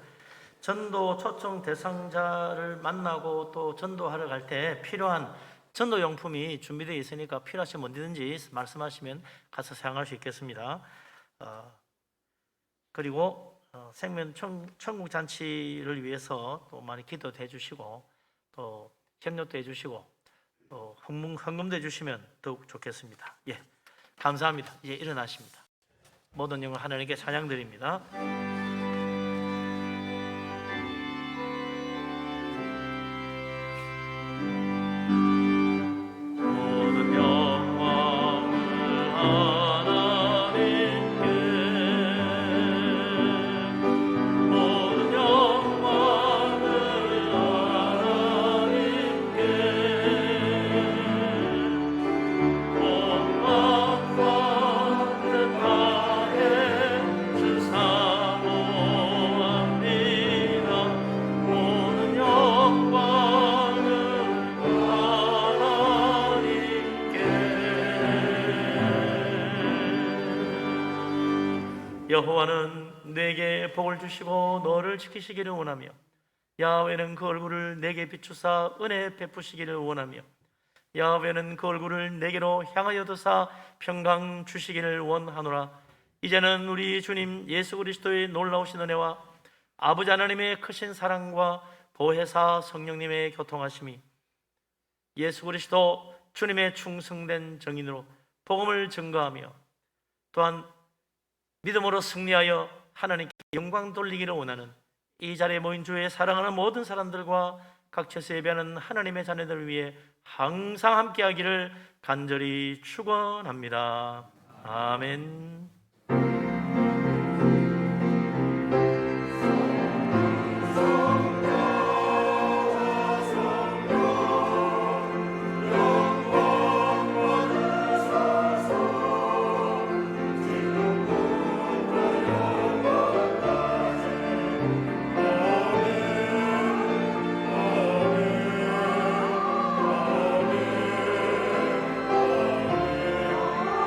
전도 초청 대상자를 만나고 또 전도하러 갈 때 필요한 전도 용품이 준비되어 있으니까 필요하시면 언제든지 말씀하시면 가서 사용할 수 있겠습니다. 그리고 생명 천국 잔치를 위해서 또 많이 기도도 해주시고 또 협력도 해주시고 또 헌금도 해주시면 더욱 좋겠습니다. 예, 감사합니다. 예, 일어나십니다. 모든 영광 하나님께 찬양드립니다. 모든 영광을 하나님께, 모든 영광을 하나님께, 온갖 뜻하에 주사모합니다. 모든 영광을 여호와는 내게 복을 주시고 너를 지키시기를 원하며 야훼는 그 얼굴을 내게 비추사 은혜 베푸시기를 원하며 야훼는 그 얼굴을 내게로 향하여 드사 평강 주시기를 원하노라. 이제는 우리 주님 예수 그리스도의 놀라우신 은혜와 아버지 하나님의 크신 사랑과 보혜사 성령님의 교통하심이 예수 그리스도 주님의 충성된 증인으로 복음을 증거하며 또한 믿음으로 승리하여 하나님께 영광 돌리기를 원하는 이 자리에 모인 주의 사랑하는 모든 사람들과 각처에서 예배하는 하나님의 자녀들을 위해 항상 함께하기를 간절히 축원합니다. 아멘.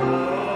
아멘.